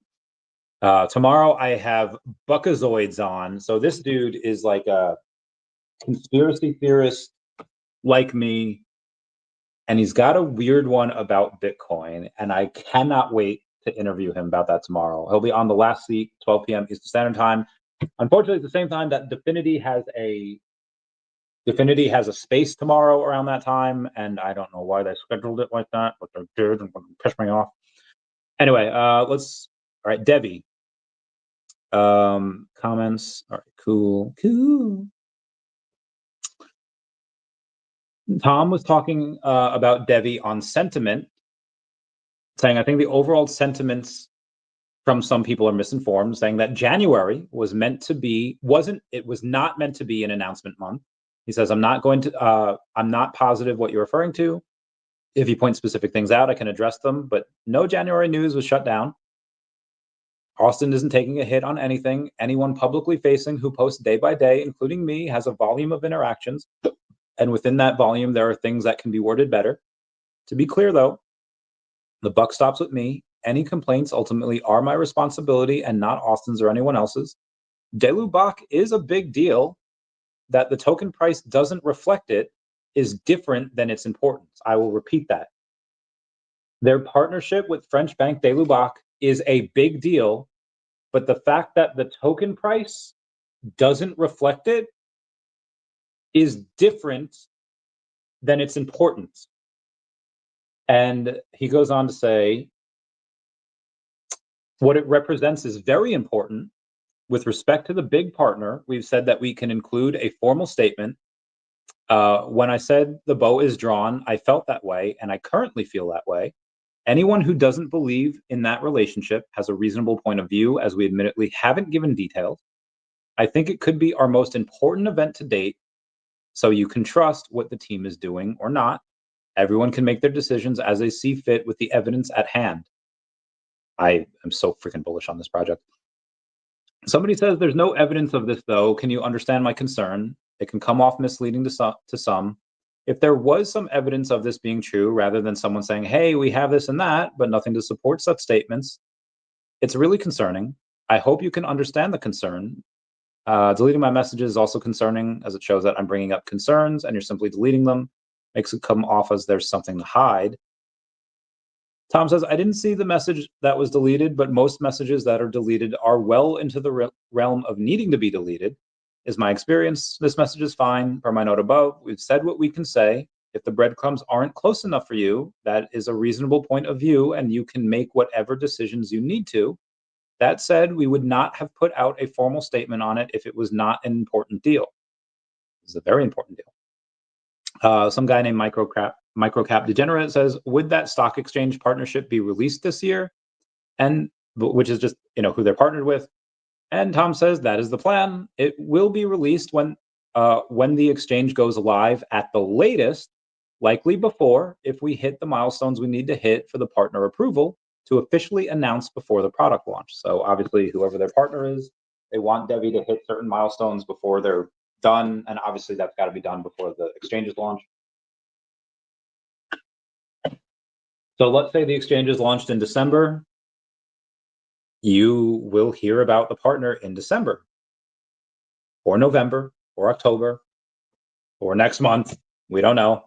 Tomorrow I have Buckazoids on. So this dude is like a conspiracy theorist like me, and he's got a weird one about Bitcoin, and I cannot wait to interview him about that tomorrow. He'll be on the last seat, 12 p.m. Eastern Standard Time. Unfortunately, at the same time that Dfinity has a space tomorrow around that time, and I don't know why they scheduled it like that, but they did, and pissed me off. Anyway, all right, DEVVE. Comments. All right, cool. Tom was talking about DEVVE on sentiment, saying, I think the overall sentiments from some people are misinformed, saying that January was not meant to be an announcement month. He says, I'm not positive what you're referring to. If you point specific things out, I can address them, but no January news was shut down. Austin isn't taking a hit on anything. Anyone publicly facing who posts day by day, including me, has a volume of interactions. And within that volume, there are things that can be worded better. To be clear, though, the buck stops with me. Any complaints ultimately are my responsibility and not Austin's or anyone else's. DeLubach is a big deal. That the token price doesn't reflect it is different than its importance. I will repeat that. Their partnership with French bank DeLubach is a big deal, but the fact that the token price doesn't reflect it is different than its importance. And he goes on to say, what it represents is very important. With respect to the big partner, we've said that we can include a formal statement. When I said the bow is drawn, I felt that way, and I currently feel that way. Anyone who doesn't believe in that relationship has a reasonable point of view, as we admittedly haven't given details. I think it could be our most important event to date, so you can trust what the team is doing or not. Everyone can make their decisions as they see fit with the evidence at hand. I am so freaking bullish on this project. Somebody says there's no evidence of this, though. Can you understand my concern? It can come off misleading to some. If there was some evidence of this being true, rather than someone saying, hey, we have this and that, but nothing to support such statements, it's really concerning. I hope you can understand the concern. Deleting my messages is also concerning, as it shows that I'm bringing up concerns and you're simply deleting them. Makes it come off as there's something to hide. Tom says, I didn't see the message that was deleted, but most messages that are deleted are well into the realm of needing to be deleted. Is my experience. This message is fine. Per my note above, we've said what we can say. If the breadcrumbs aren't close enough for you, that is a reasonable point of view, and you can make whatever decisions you need to. That said, we would not have put out a formal statement on it if it was not an important deal. This is a very important deal. Some guy named Microcap Degenerate says, would that stock exchange partnership be released this year? And which is just, who they're partnered with. And Tom says that is the plan. It will be released when the exchange goes live at the latest, likely before, if we hit the milestones we need to hit for the partner approval to officially announce before the product launch. So obviously, whoever their partner is, they want DEVVE to hit certain milestones before they're done. And obviously, that's got to be done before the exchanges launch. So let's say the exchange is launched in December. You will hear about the partner in December or November or October or next month. We don't know.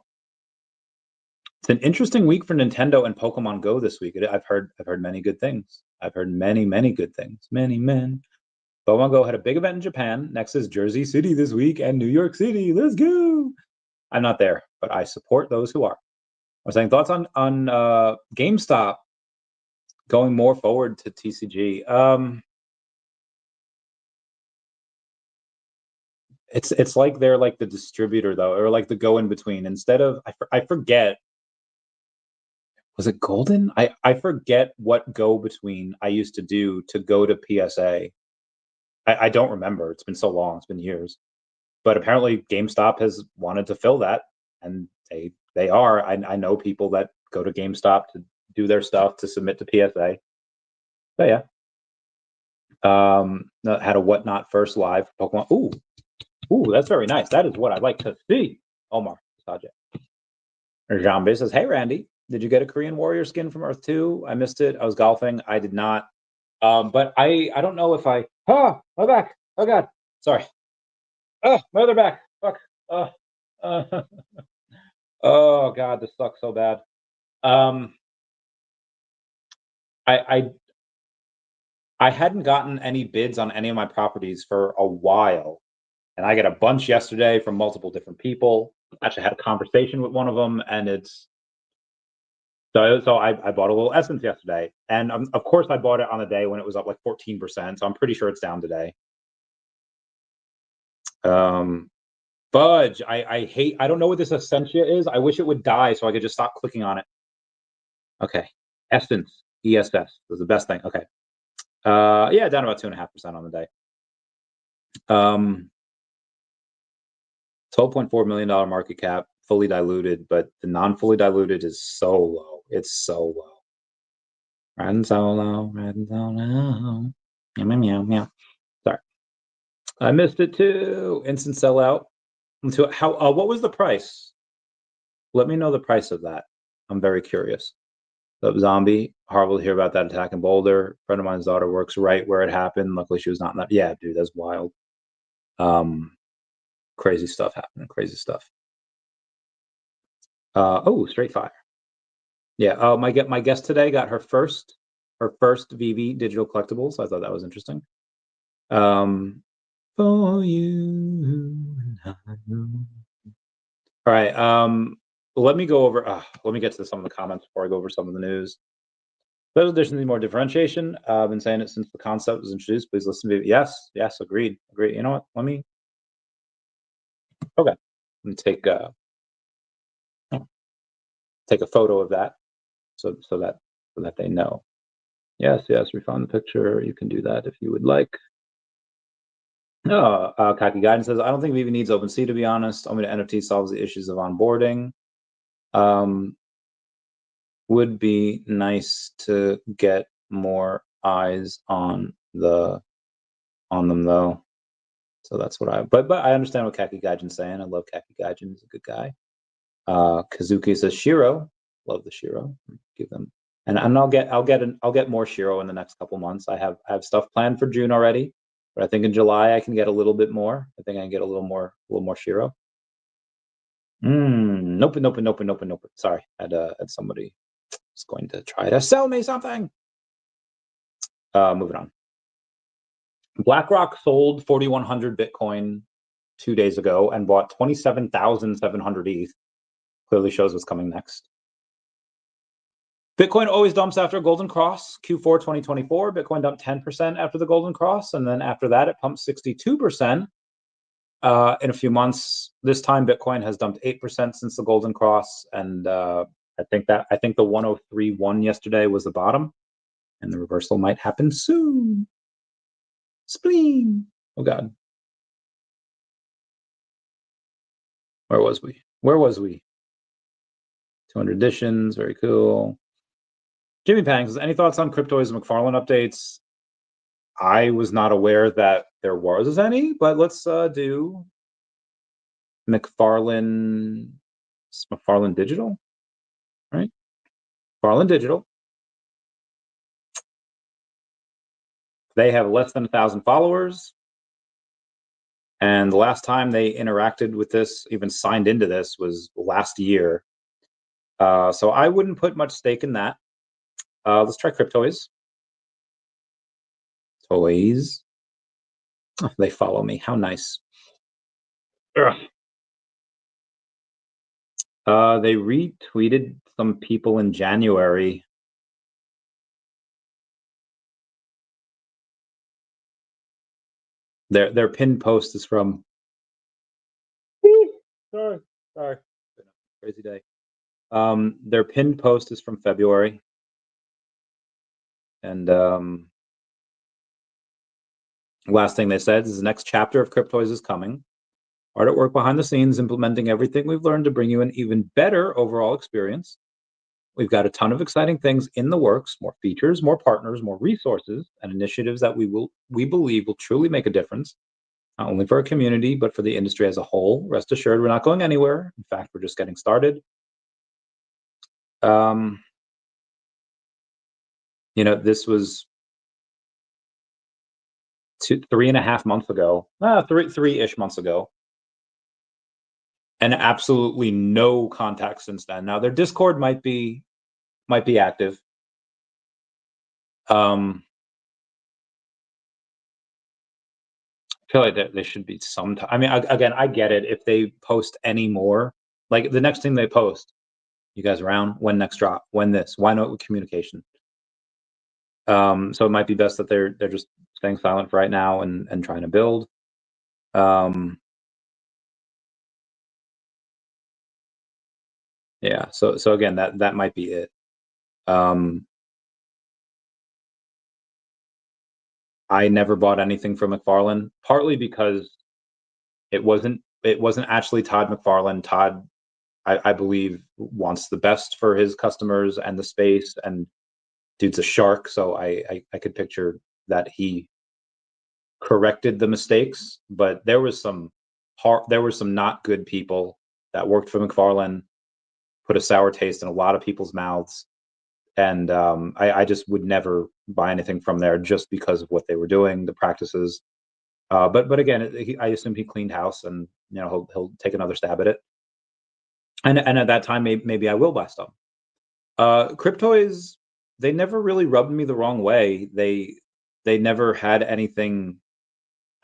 It's an interesting week for Nintendo and Pokemon Go this week. I've heard many good things. I've heard many good things. Many. Pokemon Go had a big event in Japan. Next is Jersey City this week and New York City. Let's go. I'm not there, but I support those who are. I was saying thoughts on GameStop going more forward to TCG. It's like they're like the distributor, though, or like the go in between. Instead of I forget, was it Golden? I forget what go between I used to do to go to PSA. I don't remember. It's been so long. It's been years. But apparently GameStop has wanted to fill that, and they are. I know people that go to GameStop to do their stuff to submit to PSA. So yeah. Had a Whatnot first live Pokemon. Ooh, that's very nice. That is what I like to see. Omar Sajid. Jambe says, hey, Randy, did you get a Korean Warrior skin from Earth 2? I missed it. I was golfing. I did not. But I don't know if I... Oh, my back. Oh, God. Sorry. Oh, my other back. Fuck. Oh, God, this sucks so bad. I hadn't gotten any bids on any of my properties for a while. And I got a bunch yesterday from multiple different people. Actually had a conversation with one of them, and it's so I bought a little Essence yesterday, and of course I bought it on the day when it was up like 14%. So I'm pretty sure it's down today. Fudge, I don't know what this Essentia is. I wish it would die so I could just stop clicking on it. Okay, Essence, ESS was the best thing. Okay, yeah, down about 2.5% on the day. $12.4 million market cap, fully diluted, but the non-fully diluted is so low. It's so low. Riding so low, riding so low. Meow. Sorry. I missed it too. Instant sellout. What was the price? Let me know the price of that. I'm very curious. The zombie, horrible to hear about that attack in Boulder. A friend of mine's daughter works right where it happened. Luckily, she was not in that. Yeah, dude, that's wild. Crazy stuff happening. Crazy stuff. Straight fire. Yeah. My guest today got her first VeVe digital collectibles. So I thought that was interesting. For you. All right. Let me go over. Let me get to some of the comments before I go over some of the news. Those additions need more differentiation. I've been saying it since the concept was introduced. Please listen to me. Yes, agreed. You know what? Let me take a photo of that, so that so that they know. Yes, yes, refine the picture. You can do that if you would like. Kaki Guidance says, I don't think VeVe needs Opensea, to be honest. Only the NFT solves the issues of onboarding. Would be nice to get more eyes on them though. So that's what but I understand what Kaki Gaijin's saying. I love Kaki Gaijin. He's a good guy. Kazuki says SHIRO. Love the SHIRO. Give them, and I'll get more SHIRO in the next couple months. I have stuff planned for June already, but I think in July I can get a little bit more. I think I can get a little more SHIRO. Nope. Sorry, I had somebody was going to try to sell me something. Moving on. BlackRock sold 4,100 Bitcoin 2 days ago and bought 27,700 ETH. Clearly shows what's coming next. Bitcoin always dumps after a golden cross. Q4 2024, Bitcoin dumped 10% after the golden cross, and then after that, it pumped 62%. In a few months, this time Bitcoin has dumped 8% since the golden cross, and I think the 103.1 yesterday was the bottom, and the reversal might happen soon. Spleen. Oh God. Where was we? 200 editions, very cool. Jimmy Pangs, any thoughts on Cryptoys McFarlane updates? I was not aware that there was any, but let's do McFarlane Digital, right? McFarlane Digital. They have less than 1,000 followers. And the last time they interacted with this, even signed into this, was last year. So I wouldn't put much stake in that. Let's try Cryptoys. Toys. Oh, they follow me. How nice. They retweeted some people in January. Their pinned post is from. Sorry. Crazy day. Their pinned post is from February, and last thing they said is the next chapter of Cryptoys is coming. Hard at work behind the scenes, implementing everything we've learned to bring you an even better overall experience. We've got a ton of exciting things in the works, more features, more partners, more resources, and initiatives that we believe will truly make a difference, not only for our community, but for the industry as a whole. Rest assured, we're not going anywhere. In fact, we're just getting started. This was 3.5 months ago, three-ish months ago, and absolutely no contact since then. Now their Discord might be active. I feel like there should be some time. I mean, again, I get it. If they post any more, like the next thing they post, you guys around? When next drop? When this? Why not communication? So it might be best that they're just staying silent for right now and trying to build. Yeah. So again, that might be it. I never bought anything from McFarlane, partly because it wasn't actually Todd McFarlane. Todd, I believe, wants the best for his customers and the space, and dude's a shark, so I could picture that he corrected the mistakes, but there was some not good people that worked for McFarlane, put a sour taste in a lot of people's mouths, and I just would never buy anything from there just because of what they were doing, the practices. But again, I assume he cleaned house, and he'll take another stab at it. And at that time, maybe I will buy stuff. Cryptoys, they never really rubbed me the wrong way. They never had anything.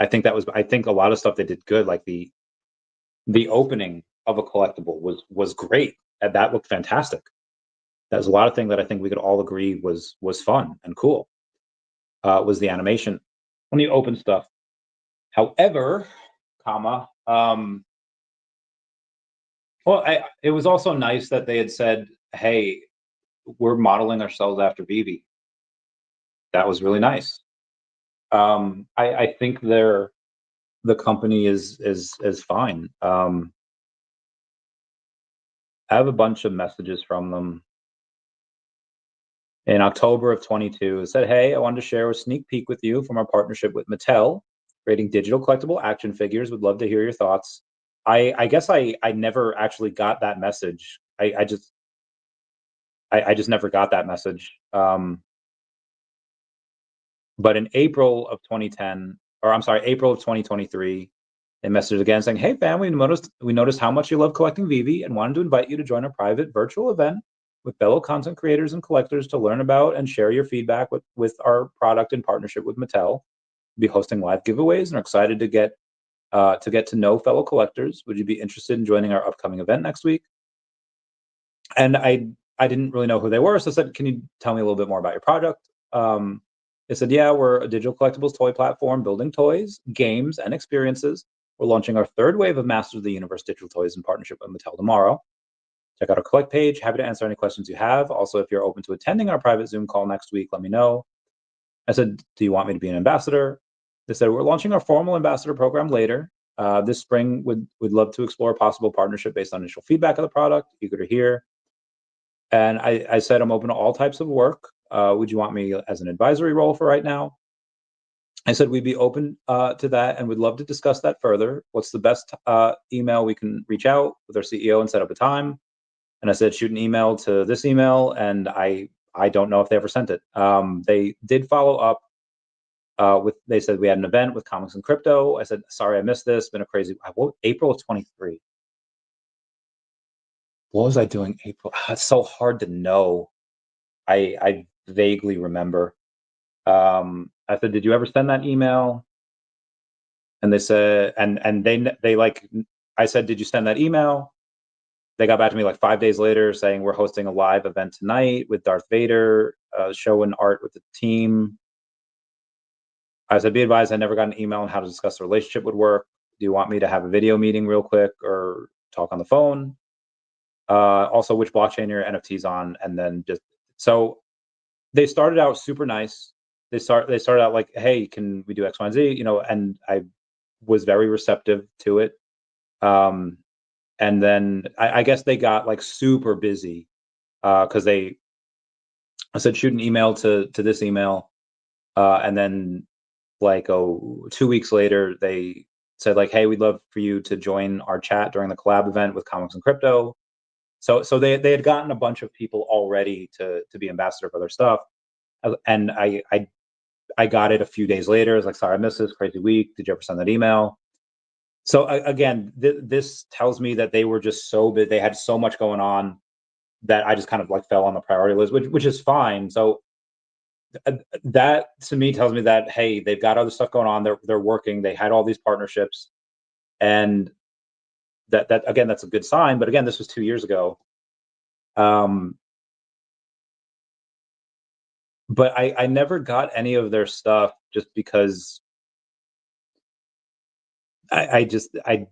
I think a lot of stuff they did good, like the opening of a collectible was great, and that looked fantastic. There's a lot of things that I think we could all agree was fun and cool. Was the animation when you open stuff. However, it was also nice that they had said, hey, we're modeling ourselves after VeVe. That was really nice. I think the company is fine. I have a bunch of messages from them. In October of 22, it said, "Hey, I wanted to share a sneak peek with you from our partnership with Mattel, creating digital collectible action figures. Would love to hear your thoughts." I guess I never actually got that message. I just never got that message. But in April of 2010, or I'm sorry, April of 2023, they messaged again saying, "Hey fam, we noticed how much you love collecting VeVe and wanted to invite you to join a private virtual event with fellow content creators and collectors to learn about and share your feedback with our product in partnership with Mattel. We'll be hosting live giveaways and are excited to get to know fellow collectors. Would you be interested in joining our upcoming event next week?" And I didn't really know who they were, so I said, "Can you tell me a little bit more about your project?" They said, "Yeah, we're a digital collectibles toy platform building toys, games, and experiences. We're launching our third wave of Masters of the Universe digital toys in partnership with Mattel tomorrow. Check out our collect page. Happy to answer any questions you have. Also, if you're open to attending our private Zoom call next week, let me know." I said, "Do you want me to be an ambassador?" They said, "We're launching our formal ambassador program later. This spring, would love to explore a possible partnership based on initial feedback of the product. Eager to hear." And I said, "I'm open to all types of work. Would you want me as an advisory role for right now?" I said, "We'd be open to that and would love to discuss that further. What's the best email we can reach out with our CEO and set up a time?" And I said, "Shoot an email to this email." And I don't know if they ever sent it. They did follow up they said we had an event with comics and crypto. I said, "Sorry, I missed this. Been a crazy April of 23. What was I doing April? It's so hard to know. I vaguely remember. I said, "Did you ever send that email?" And they said, and they like, I said, "Did you send that email?" They got back to me like 5 days later saying, "We're hosting a live event tonight with Darth Vader, show and art with the team." I said, "Be advised, I never got an email on how to discuss the relationship would work. Do you want me to have a video meeting real quick or talk on the phone? Also, which blockchain are your NFTs on?" And then just so they started out super nice. They started out like, "Hey, can we do X, Y, and Z?" And I was very receptive to it. Um, and then I guess they got like super busy because I said, "Shoot an email to this email," and then like 2 weeks later they said like, "Hey, we'd love for you to join our chat during the collab event with comics and crypto." So they had gotten a bunch of people already to be ambassador for their stuff, and I got it a few days later. I was like, "Sorry, I missed this crazy week. Did you ever send that email?" So again, this tells me that they were just so big. They had so much going on that I just kind of like fell on the priority list, which is fine. So that to me tells me that, hey, they've got other stuff going on. They're working. They had all these partnerships, and that again, that's a good sign. But again, this was 2 years ago. But I never got any of their stuff just because I just I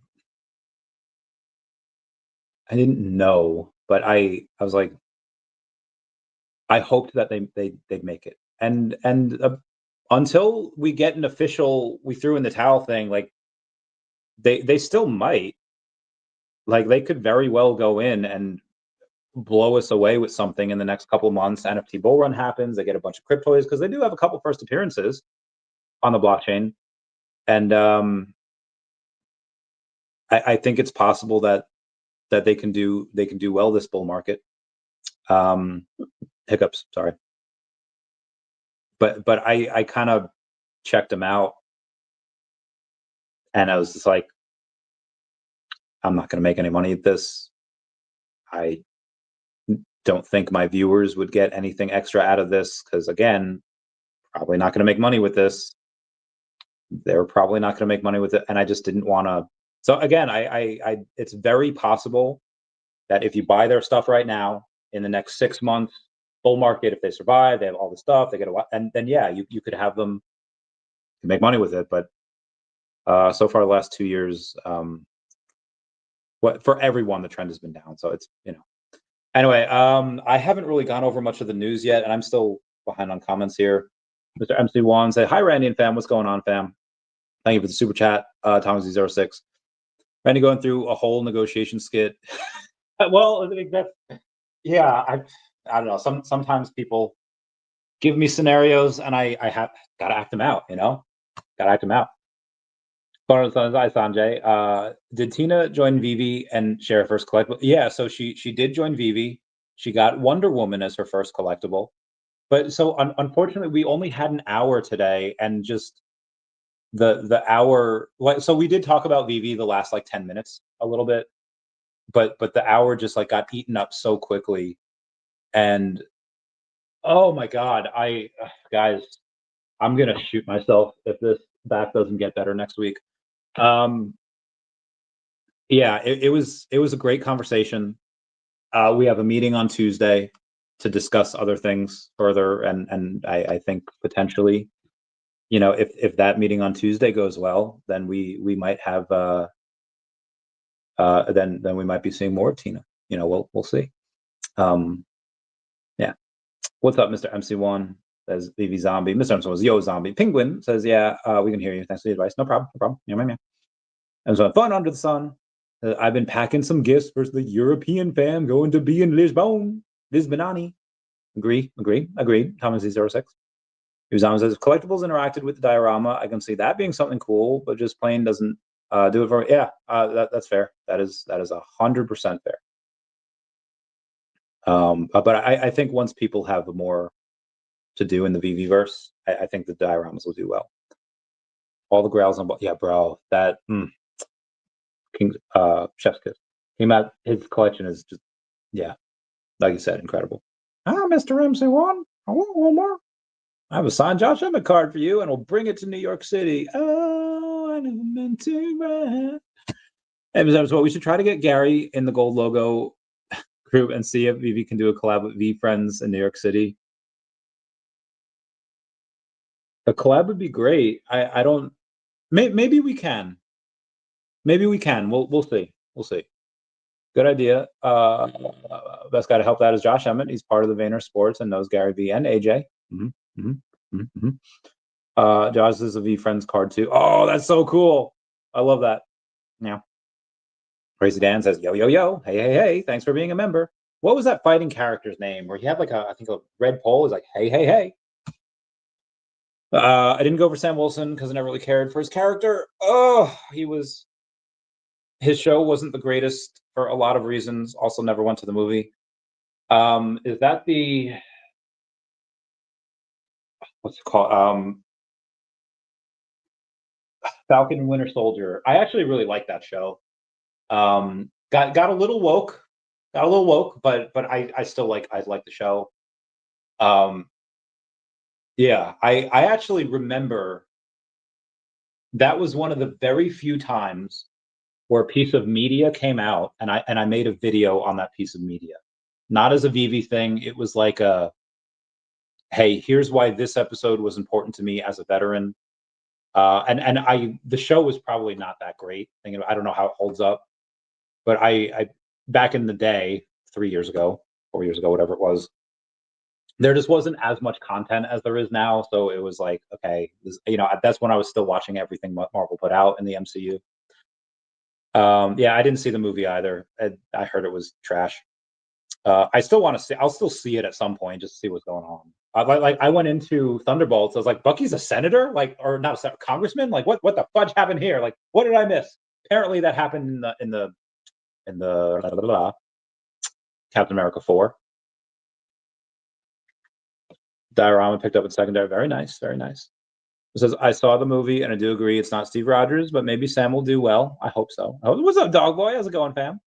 didn't know, but I was like, I hoped that they'd make it. And until we get an official we threw in the towel thing, like they still might. Like they could very well go in and blow us away with something in the next couple of months. NFT bull run happens, they get a bunch of cryptoids because they do have a couple first appearances on the blockchain. And I think it's possible that they can do well this bull market. Um, Hiccups, sorry. But I kind of checked them out, and I was just like, I'm not going to make any money at this. I don't think my viewers would get anything extra out of this because again, probably not going to make money with this. They're probably not going to make money with it, and I just didn't want to. So again, it's very possible that if you buy their stuff right now in the next 6 months, bull market, if they survive, they have all the stuff, they get a lot, and then yeah, you could have them make money with it. But so far, the last 2 years, what for everyone, the trend has been down. So it's Anyway, I haven't really gone over much of the news yet, and I'm still behind on comments here. Mr. MC1 said, "Hi, Randy and fam. What's going on, fam? Thank you for the super chat, Thomas06. Randy going through a whole negotiation skit. Well, I think that's yeah. I don't know. Sometimes people give me scenarios, and I have got to act them out. You know, got to act them out. Hi, Sanjay. Did Tina join VeVe and share her first collectible? Yeah, so she did join VeVe. She got Wonder Woman as her first collectible. But so unfortunately, we only had an hour today, and just the hour. Like, so we did talk about VeVe the last like 10 minutes a little bit, but the hour just like got eaten up so quickly, and oh my god, guys, I'm gonna shoot myself if this back doesn't get better next week. Um, yeah, it was a great conversation. We have a meeting on Tuesday to discuss other things further, and I think potentially, you know, if that meeting on Tuesday goes well, then we might have then we might be seeing more of Tina. You know, we'll see. Yeah. What's up, Mr. MC1? Says VV Zombie. Mr. MC1 says, yo, Zombie. Penguin says, yeah, we can hear you. Thanks for the advice. No problem. No problem. Yeah. And so fun under the sun. I've been packing some gifts for the European fam going to be in Lisbon. Lisbonani. Agreed. Thomas Z06. Uzama says, if collectibles interacted with the diorama, I can see that being something cool, but just plain doesn't do it for me. Yeah, that's fair. That is 100% fair. But I think once people have more to do in the VeVe-verse, I think the dioramas will do well. All the grails on, yeah, bro, that King Chef's Kiss came out. His collection is just, yeah, like you said, incredible. Mr. MC1, I want one more. I have a signed Josh Emmett card for you, and we'll bring it to New York City. Oh, I never meant to run. And so we should try to get Gary in the gold logo group and see if VeVe can do a collab with V Friends in New York City. A collab would be great. I don't. Maybe we can. Maybe we can. We'll see. We'll see. Good idea. Best guy to help that is Josh Emmett. He's part of the Vayner Sports and knows Gary V and AJ. Josh is a V Friends card too. Oh, that's so cool. I love that. Yeah. Crazy Dan says, yo, yo, yo. Hey. Thanks for being a member. What was that fighting character's name where he had like I think a red pole? Is like, hey. I didn't go for Sam Wilson because I never really cared for his character. Oh, his show wasn't the greatest for a lot of reasons. Also, never went to the movie. Is that the what's it called? Falcon and Winter Soldier. I actually really like that show. Got a little woke, but I still like the show. Yeah, I actually remember that was one of the very few times where a piece of media came out, and I made a video on that piece of media, not as a VeVe thing. It was like a, hey, here's why this episode was important to me as a veteran. And the show was probably not that great. I don't know how it holds up, but I back in the day, 3 years ago, 4 years ago, whatever it was, there just wasn't as much content as there is now. So it was like, okay, that's when I was still watching everything Marvel put out in the MCU. Yeah, I didn't see the movie either. I heard it was trash. I still want to see. I'll still see it at some point just to see what's going on. Like I went into Thunderbolts. I was like, Bucky's a senator, like, or not a congressman. Like, what the fudge happened here? Like, what did I miss? Apparently, that happened in the Captain America 4. Diorama picked up in secondary. Very nice. It says, I saw the movie and I do agree it's not Steve Rogers, but maybe Sam will do well. I hope so. What's up, dog boy? How's it going, fam?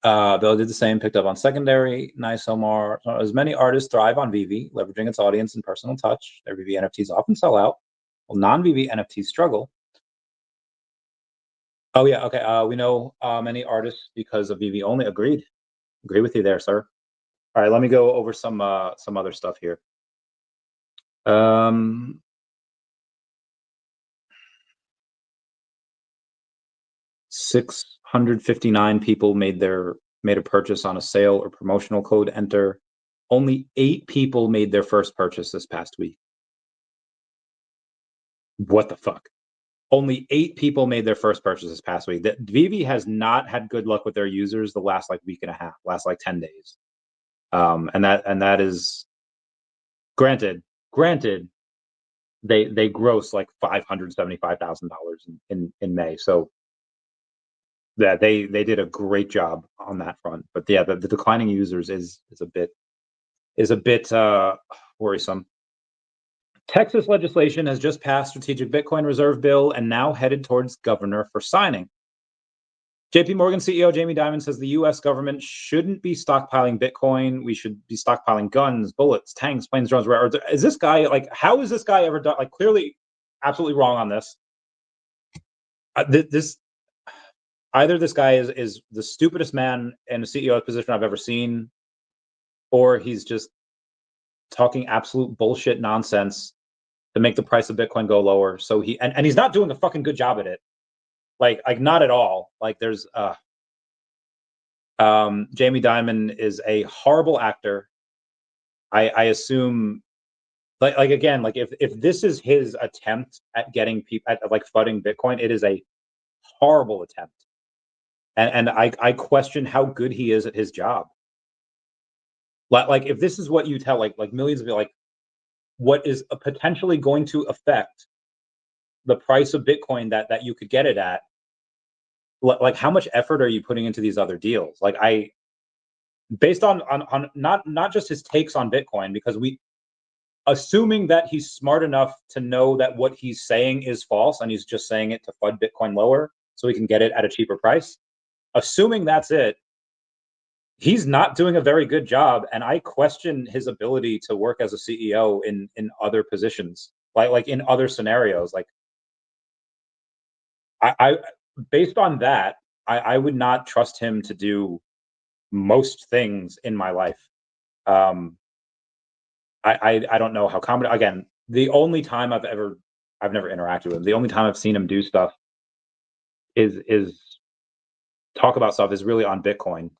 Bill did the same, picked up on secondary. Nice, Omar. As many artists thrive on VeVe, leveraging its audience and personal touch. Their VeVe NFTs often sell out, while non-VeVe NFTs struggle. Oh, yeah, okay. We know many artists because of VeVe only. Agreed. Agree with you there, sir. All right, let me go over some other stuff here. 659 people made their made a purchase on a sale or promotional code, enter. Only 8 people made their first purchase this past week. What the fuck? Only 8 people made their first purchase this past week. That VeVe has not had good luck with their users the last like week and a half, last like 10 days. And that is granted, they gross like $575,000 in May. So that they did a great job on that front. But yeah, the declining users is a bit worrisome. Texas legislation has just passed strategic Bitcoin reserve bill and now headed towards governor for signing. JP Morgan CEO Jamie Dimon says the U.S. government shouldn't be stockpiling Bitcoin. We should be stockpiling guns, bullets, tanks, planes, drones. Is this guy like? How is this guy ever done? Like, clearly, absolutely wrong on this. This either this guy is the stupidest man in a CEO position I've ever seen, or he's just talking absolute bullshit nonsense to make the price of Bitcoin go lower. So and he's not doing a fucking good job at it. Like not at all. Like there's Jamie Dimon is a horrible actor. I assume like again, like if this is his attempt at getting people at like flooding Bitcoin, it is a horrible attempt. And I question how good he is at his job. Like if this is what you tell like millions of people, like what is potentially going to affect the price of Bitcoin that you could get it at, like how much effort are you putting into these other deals? Like based on not just his takes on Bitcoin, because assuming that he's smart enough to know that what he's saying is false and he's just saying it to FUD Bitcoin lower so he can get it at a cheaper price. Assuming that's it, he's not doing a very good job, and I question his ability to work as a CEO in other positions, like in other scenarios. Like I based on that, I would not trust him to do most things in my life. I don't know how common. Again, the only time I've never interacted with him. The only time I've seen him do stuff is talk about stuff is really on Bitcoin.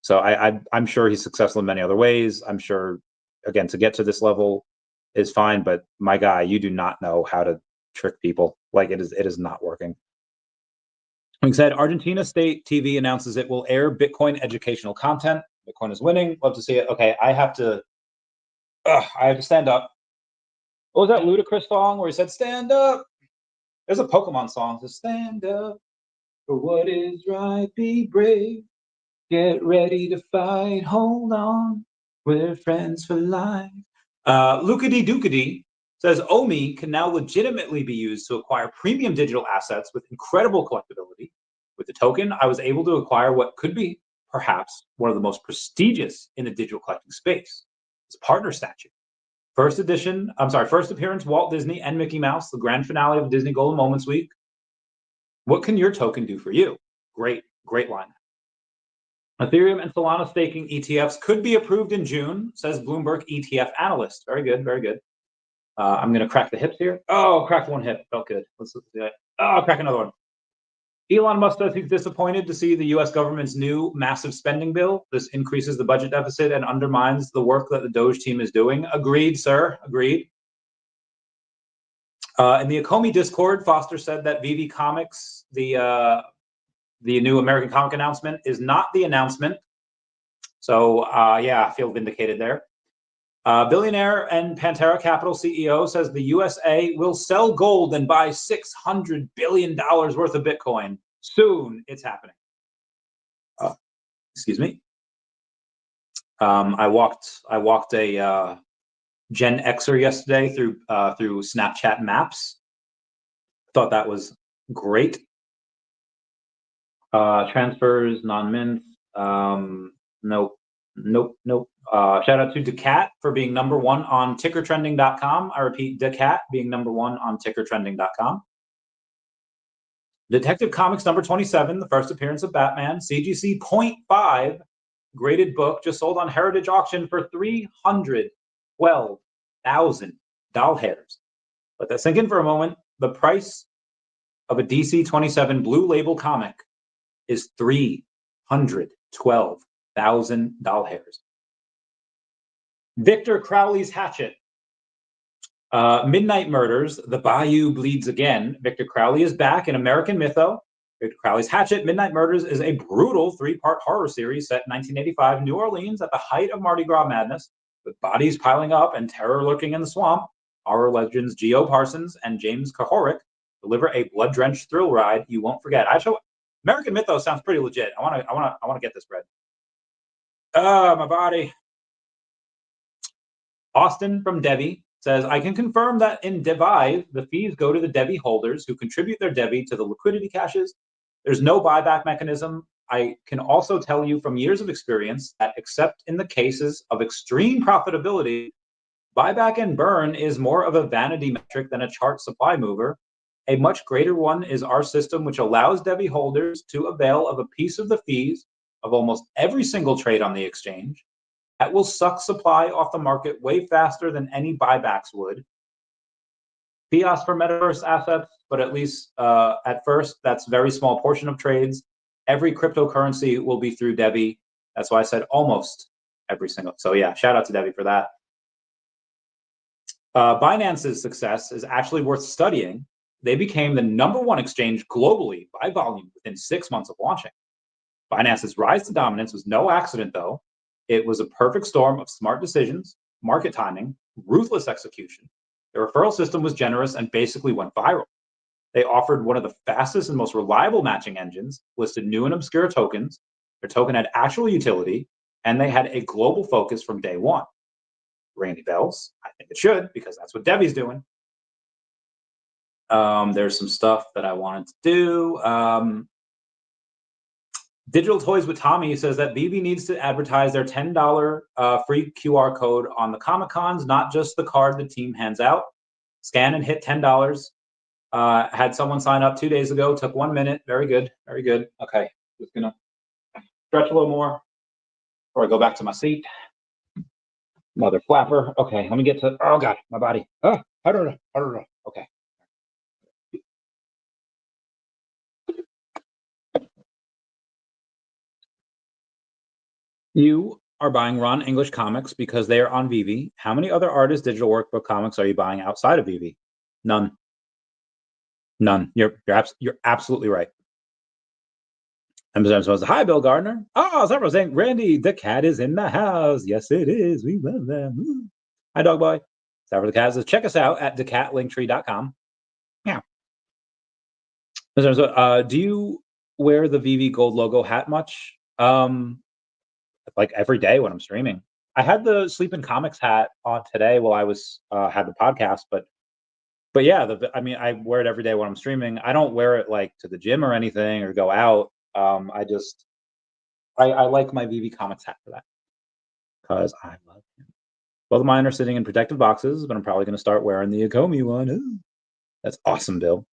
So I'm sure he's successful in many other ways. I'm sure, again, to get to this level is fine, but my guy, you do not know how to trick people. Like it is not working. Like I said, Argentina State TV announces it will air Bitcoin educational content. Bitcoin is winning. Love to see it. Okay, I have to stand up. What was that ludicrous song where he said stand up? There's a Pokemon song that says stand up for what is right, be brave. Get ready to fight, hold on, we're friends for life. Lucady Ducady says OMI can now legitimately be used to acquire premium digital assets with incredible collectability. With the token, I was able to acquire what could be perhaps one of the most prestigious in the digital collecting space. It's partner statue. First appearance, Walt Disney and Mickey Mouse, the grand finale of Disney Golden Moments Week. What can your token do for you? Great line. Ethereum and Solana staking ETFs could be approved in June, says Bloomberg ETF analyst. Very good. I'm going to crack the hips here. Oh, cracked one hip. Felt good. Let's do that. Oh, I'll crack another one. Elon Musk says he's disappointed to see the U.S. government's new massive spending bill. This increases the budget deficit and undermines the work that the Doge team is doing. Agreed, sir. Agreed. In the Akomi Discord, Foster said that VeVe Comics, the new American comic announcement, is not the announcement. So yeah, I feel vindicated there. Billionaire and Pantera Capital CEO says the USA will sell gold and buy $600 billion worth of Bitcoin. Soon, it's happening. Excuse me. I walked a Gen Xer yesterday through Snapchat Maps. Thought that was great. Transfers, non-mints. Nope. Shout out to daCAT for being #1 on tickertrending.com. I repeat, daCAT being #1 on tickertrending.com. Detective Comics #27, the first appearance of Batman. CGC 0.5 graded book just sold on Heritage Auction for $312,000 doll hairs. Let that sink in for a moment. The price of a DC 27 blue label comic is $312,000. 12,000 doll hairs. Victor Crowley's hatchet. Midnight Murders, The Bayou Bleeds Again. Victor Crowley is back in American Mytho. Victor Crowley's Hatchet, Midnight Murders is a brutal 3-part horror series set in 1985 New Orleans at the height of Mardi Gras madness, with bodies piling up and terror lurking in the swamp. Horror legends Geo Parsons and James Kahoric deliver a blood-drenched thrill ride you won't forget. American Mythos sounds pretty legit. I want to get this bread. My body. Austin from DEVVE says, I can confirm that in DEVVE, the fees go to the DEVVE holders who contribute their DEVVE to the liquidity caches. There's no buyback mechanism. I can also tell you from years of experience that except in the cases of extreme profitability, buyback and burn is more of a vanity metric than a chart supply mover. A much greater one is our system, which allows DEVVE holders to avail of a piece of the fees of almost every single trade on the exchange. That will suck supply off the market way faster than any buybacks would. Fiat for metaverse assets, but at least at first, that's a very small portion of trades. Every cryptocurrency will be through DEVVE. That's why I said almost every single. So yeah, shout out to DEVVE for that. Binance's success is actually worth studying. They became the #1 exchange globally by volume within 6 months of launching. Binance's rise to dominance was no accident, though. It was a perfect storm of smart decisions, market timing, ruthless execution. The referral system was generous and basically went viral. They offered one of the fastest and most reliable matching engines, listed new and obscure tokens. Their token had actual utility, and they had a global focus from day one. Ring any bells? I think it should, because that's what DEVVE's doing. There's some stuff that I wanted to do. Digital Toys with Tommy says that VeVe needs to advertise their $10 free QR code on the Comic-Cons, not just the card the team hands out. Scan and hit $10. Had someone sign up 2 days ago, took 1 minute. Very good, very good. Okay, just gonna stretch a little more before I go back to my seat. Mother flapper. Okay, let me get to, oh God, my body. Oh, I don't know. Okay. You are buying Ron English comics because they are on VeVe. How many other artists' digital workbook comics are you buying outside of VeVe? None. None. You're absolutely right. And says, hi, Bill Gardner. Oh, someone saying, Randy, the cat is in the house. Yes, it is. We love them. Hi, dog boy. Sarah the cat says, check us out at daCATlinktree.com. Yeah. Do you wear the VeVe gold logo hat much? Like every day when I'm streaming. I had the Sleeping Comics hat on today while I was had the podcast, but yeah, I mean, I wear it every day when I'm streaming. I don't wear it like to the gym or anything or go out. I like my VeVe Comics hat for that because I love him. Both of mine are sitting in protective boxes, but I'm probably going to start wearing the Akomi one. Ooh, that's awesome, Bill.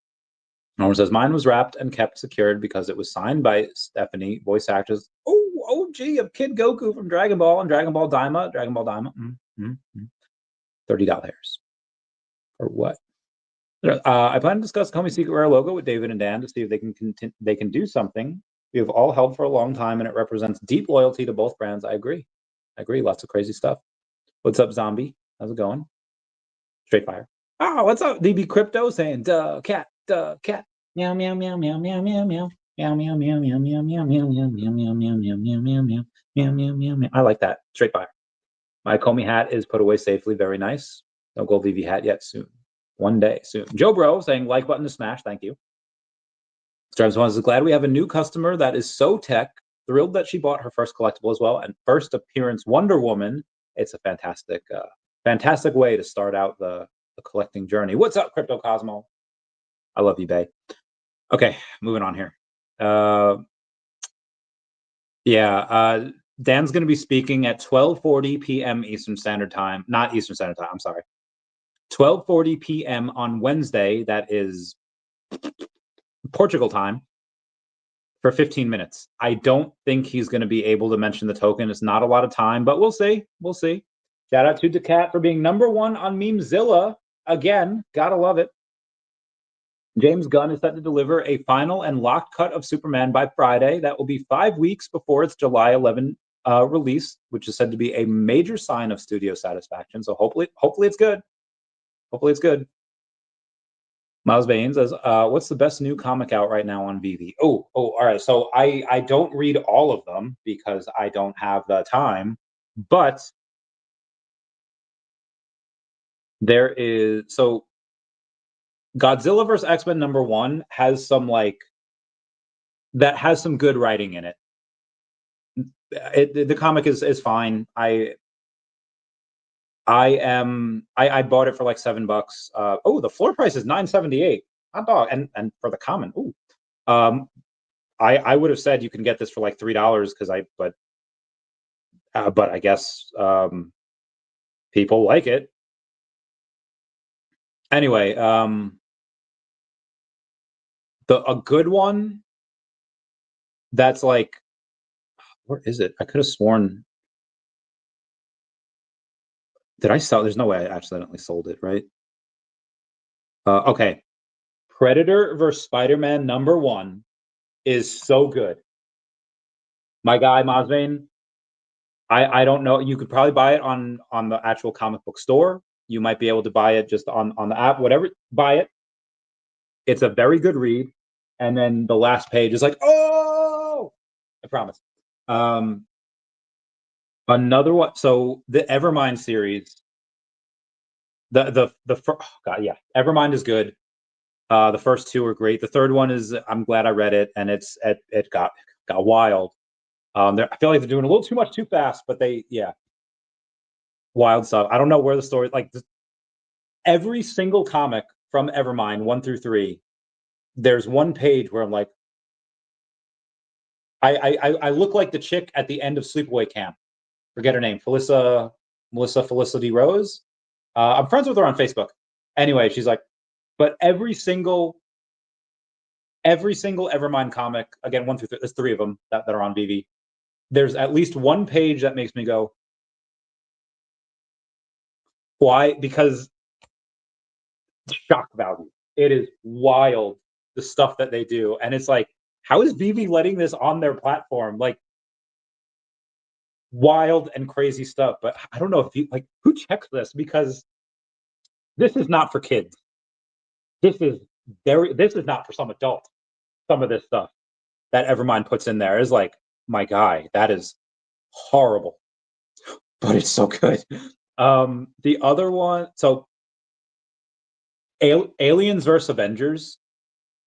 Norman says, mine was wrapped and kept secured because it was signed by Stephanie, voice actress. Oh, gee, of Kid Goku from Dragon Ball and Dragon Ball Daima. $30. Or what? I plan to discuss Comey Secret Rare logo with David and Dan to see if they can do something we have all held for a long time, and it represents deep loyalty to both brands. I agree. Lots of crazy stuff. What's up, Zombie? How's it going? Straight fire. Oh, what's up, DB Crypto saying, cat. Meow, meow, meow, meow, meow, meow, meow. Meow, meow, meow, meow, meow, meow, meow, meow, meow, meow, meow, meow, meow, meow, meow, meow, meow, meow, meow. I like that. Straight fire. My Comey hat is put away safely. Very nice. No gold VeVe hat yet. Soon. One day soon. Joe Bro saying like button to smash. Thank you. Stripes is glad we have a new customer that is so tech. Thrilled that she bought her first collectible as well. And first appearance Wonder Woman. It's a fantastic way to start out the collecting journey. What's up, Crypto Cosmo? I love you, babe. Okay, moving on here. Dan's going to be speaking at 12:40 p.m. Eastern Standard Time. Not Eastern Standard Time, I'm sorry. 12:40 p.m. on Wednesday, that is Portugal time, for 15 minutes. I don't think he's going to be able to mention the token. It's not a lot of time, but we'll see. Shout out to daCAT for being #1 on Memezilla. Again, gotta love it. James Gunn is set to deliver a final and locked cut of Superman by Friday. That will be 5 weeks before its July 11 release, which is said to be a major sign of studio satisfaction. So hopefully it's good. Hopefully it's good. Miles Bain says, what's the best new comic out right now on VeVe? Oh, all right. So I don't read all of them because I don't have the time, but there is, so Godzilla vs. X-Men #1 has some that has some good writing in it. The comic is fine. I bought it for like $7. The floor price is $9.78. Hot dog, and for the common, I would have said you can get this for like $3 but I guess people like it anyway. A good one that's like, where is it? I could have sworn. Did I sell? There's no way I accidentally sold it, right? Okay. Predator vs. Spider-Man #1 is so good. My guy Mazvain, I don't know. You could probably buy it on the actual comic book store. You might be able to buy it just on the app, whatever. Buy it. It's a very good read. And then the last page is like, oh, I promise. Another one. So the Evermind series, Evermind is good. The first two are great. The third one is, I'm glad I read it, and it got wild. I feel like they're doing a little too much too fast, but wild stuff. I don't know where the story, every single comic from Evermind 1 through 3, there's one page where I'm like, I look like the chick at the end of Sleepaway Camp. Forget her name, Melissa Felicity Rose. I'm friends with her on Facebook. Anyway, she's like, but every single Evermind comic, again, 1 through 3, there's 3 of them that are on VeVe. There's at least one page that makes me go, why? Because shock value. It is wild, the stuff that they do. And it's like, how is VeVe letting this on their platform? Like, wild and crazy stuff. But I don't know if you, who checks this? Because this is not for kids. This is not for some adult. Some of this stuff that Evermind puts in there is like, my guy, that is horrible, but it's so good. The other one, so Aliens vs. Avengers,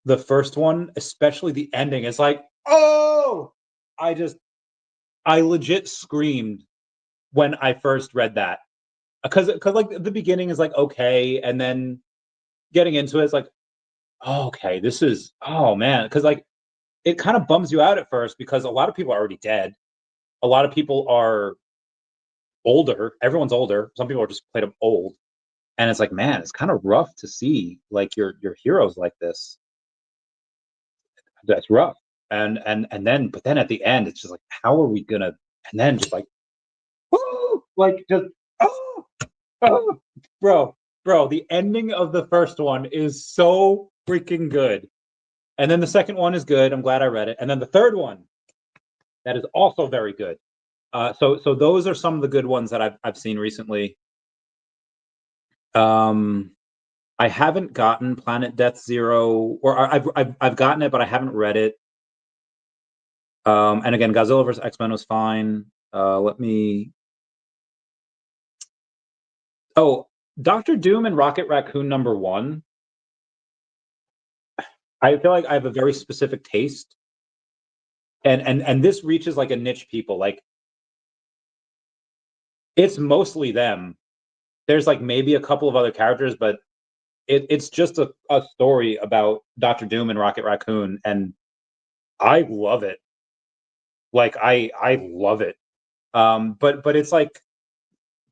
the first one, especially the ending, is like, oh, I legit screamed when I first read that, because like the beginning is like okay, and then getting into it's like, oh, okay, this is, oh man, because like it kind of bums you out at first because a lot of people are already dead, a lot of people are older, everyone's older, some people are just played up old, and it's like, man, it's kind of rough to see like your heroes like this. That's rough. And then, but then at the end, it's just like, how are we gonna? And then just like, woo, like just, oh, bro, the ending of the first one is so freaking good, and then the second one is good. I'm glad I read it, and then the third one, that is also very good. So those are some of the good ones that I've seen recently. I haven't gotten Planet Death Zero, or I've gotten it, but I haven't read it. And again, Godzilla vs. X-Men was fine. Let me. Oh, Dr. Doom and Rocket Raccoon #1. I feel like I have a very specific taste, and this reaches like a niche people. Like, it's mostly them. There's like maybe a couple of other characters, but it's just a story about Dr. Doom and Rocket Raccoon, and I love it. Like, I love it. But it's like,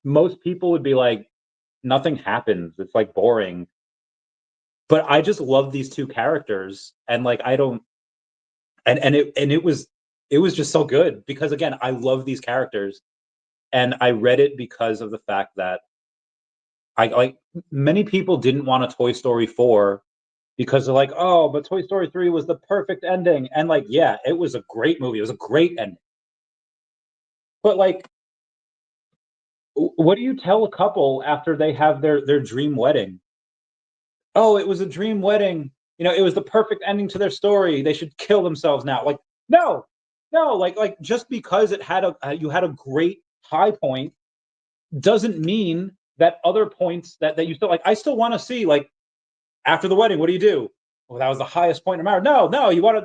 most people would be like, nothing happens. It's like boring. But I just love these two characters, and like I don't, and it was just so good because again, I love these characters, and I read it because of the fact that I like, many people didn't want a Toy Story 4 because they're like, oh, but Toy Story 3 was the perfect ending. And like, yeah, it was a great movie. It was a great ending. But like, what do you tell a couple after they have their dream wedding? Oh, it was a dream wedding. You know, it was the perfect ending to their story. They should kill themselves now. Like, no, no, like just because it had you had a great high point doesn't mean that other points that you still like. I still want to see like after the wedding. What do? Well, that was the highest point in marriage. No, no, you want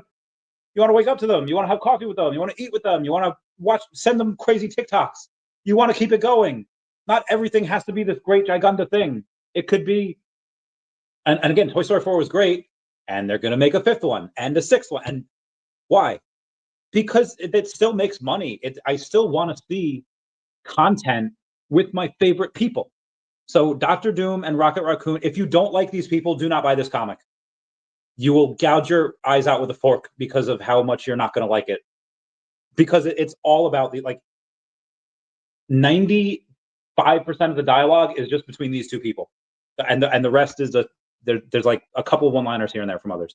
to wake up to them. You want to have coffee with them. You want to eat with them. You want to send them crazy TikToks. You want to keep it going. Not everything has to be this great giganta thing. It could be, and again, Toy Story 4 was great, and they're going to make a fifth one and a sixth one. And why? Because it still makes money. I still want to see content with my favorite people. So Doctor Doom and Rocket Raccoon, if you don't like these people, do not buy this comic. You will gouge your eyes out with a fork because of how much you're not going to like it. Because it's all about the like 95% of the dialogue is just between these two people, and the rest is there's like a couple of one-liners here and there from others.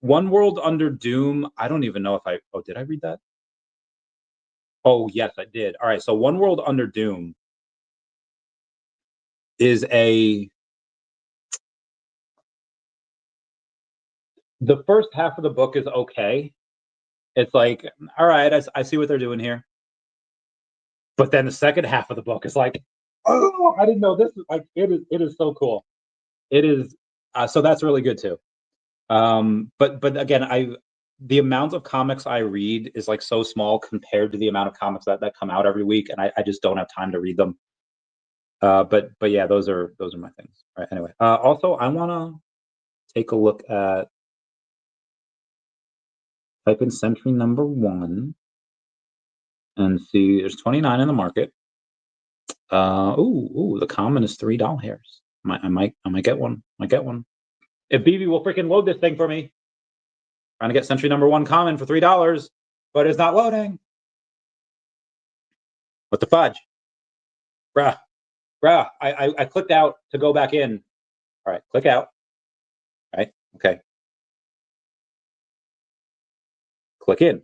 One World Under Doom. I don't even know if did I read that? Oh yes, I did. All right, so One World Under Doom is the first half of the book is okay. It's like, all right, I see what they're doing here. But then the second half of the book is like, oh, I didn't know this. Like, it is so cool. It is so that's really good too. But again, the amount of comics I read is like so small compared to the amount of comics that come out every week, and I just don't have time to read them. But yeah, those are my things. All right, anyway, also I want to take a look at type in Century number 1 and see. There's 29 in the market. Ooh, the common is $3 hairs. I might get one. If VeVe will freaking load this thing for me. Trying to get Century number 1 common for $3, but it's not loading. What the fudge? Bruh. I clicked out to go back in. All right, click out. All right, okay. Click in.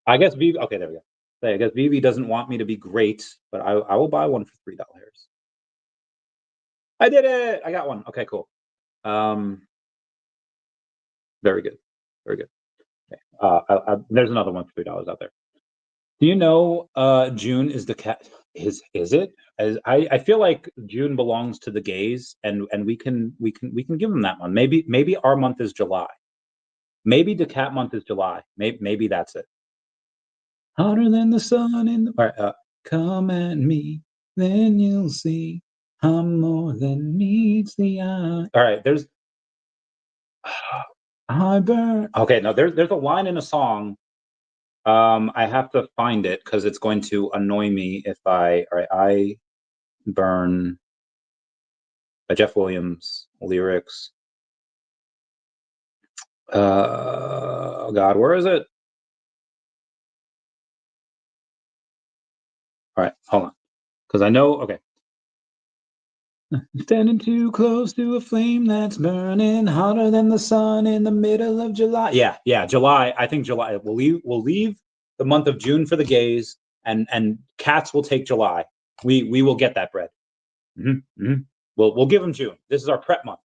I guess VeVe, okay, there we go. I guess VeVe doesn't want me to be great, but I will buy one for $3. I did it! I got one. Okay, cool. Very good. Very good. Okay. There's another one for $3 out there. Do you know June is daCAT? Is it? I feel like June belongs to the gays, and we can give them that one. Maybe our month is July. Maybe daCAT month is July. Maybe that's it. Hotter than the sun in the. All right, come at me, then you'll see I'm more than meets the eye. All right, there's. I burn. Okay, no, there's a line in a song. I have to find it because it's going to annoy me if all right, I burn by Jeff Williams lyrics. Oh God, where is it? All right, hold on, because I know. Okay, standing too close to a flame that's burning hotter than the sun in the middle of July. Yeah, July. I think July. We'll leave the month of June for the gays, and cats will take July. We will get that bread. We'll give them June. This is our prep month.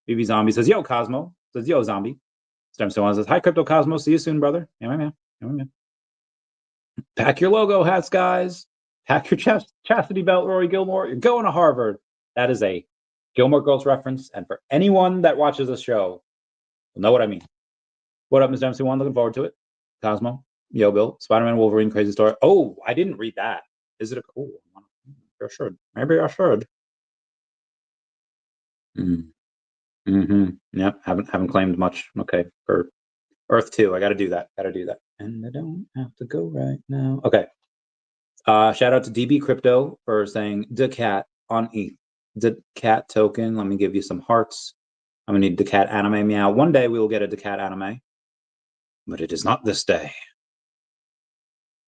BB Zombie says, "Yo, Cosmo." Says, "Yo, Zombie." Stem Stone says, "Hi, Crypto Cosmo. See you soon, brother." Yeah, my man. Pack your logo hats, guys. Pack your chastity belt, Rory Gilmore. You're going to Harvard. That is a Gilmore Girls reference, and for anyone that watches this show, will know what I mean. What up, Mr. MC1? Looking forward to it. Cosmo, Yo, Bill, Spider-Man, Wolverine, Crazy Story. Oh, I didn't read that. Is it a cool? I should. Maybe I should. Yep. Haven't claimed much. Okay. For Earth 2, I got to do that. And I don't have to go right now. Okay. Shout out to DB Crypto for saying daCAT on ETH. daCAT token. Let me give you some hearts. I'm gonna need daCAT anime meow. One day we will get a daCAT anime, but it is not this day.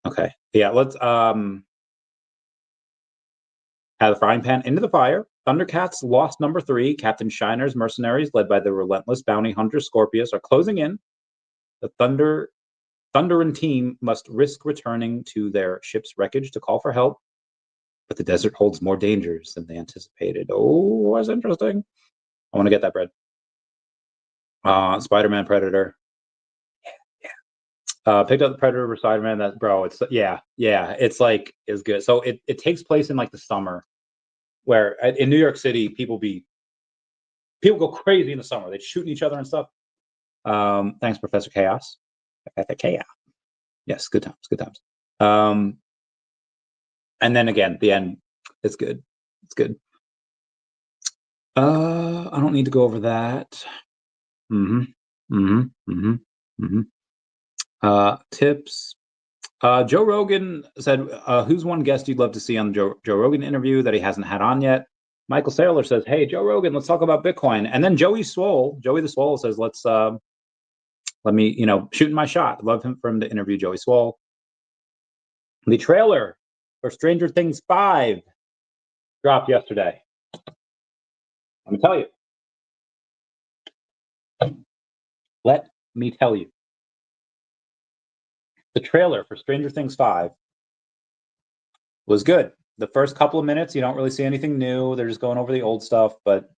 Okay. Yeah. Let's Out of the frying pan into the fire. Thundercats lost number 3. Captain Shiner's mercenaries, led by the relentless bounty hunter Scorpius, are closing in. The Thunderin team must risk returning to their ship's wreckage to call for help, but the desert holds more dangers than they anticipated. Oh, that's interesting. I want to get that bread. Spider-Man Predator. Picked up the Predator for Spider-Man. That bro, it's it's like is good. So it takes place in like the summer, where in New York City people go crazy in the summer. They're shooting each other and stuff. Thanks, Professor Chaos. Professor Chaos. Yes, good times, good times. And then again, the end, it's good. It's good. I don't need to go over that. Tips. Joe Rogan said, who's one guest you'd love to see on the Joe Rogan interview that he hasn't had on yet? Michael Saylor says, hey, Joe Rogan, let's talk about Bitcoin. And then Joey the Swole says, let's let me, shooting my shot. Love for him to interview Joey Swole. The trailer for Stranger Things 5 dropped yesterday. Let me tell you. Let me tell you. The trailer for Stranger Things 5 was good. The first couple of minutes, you don't really see anything new. They're just going over the old stuff. But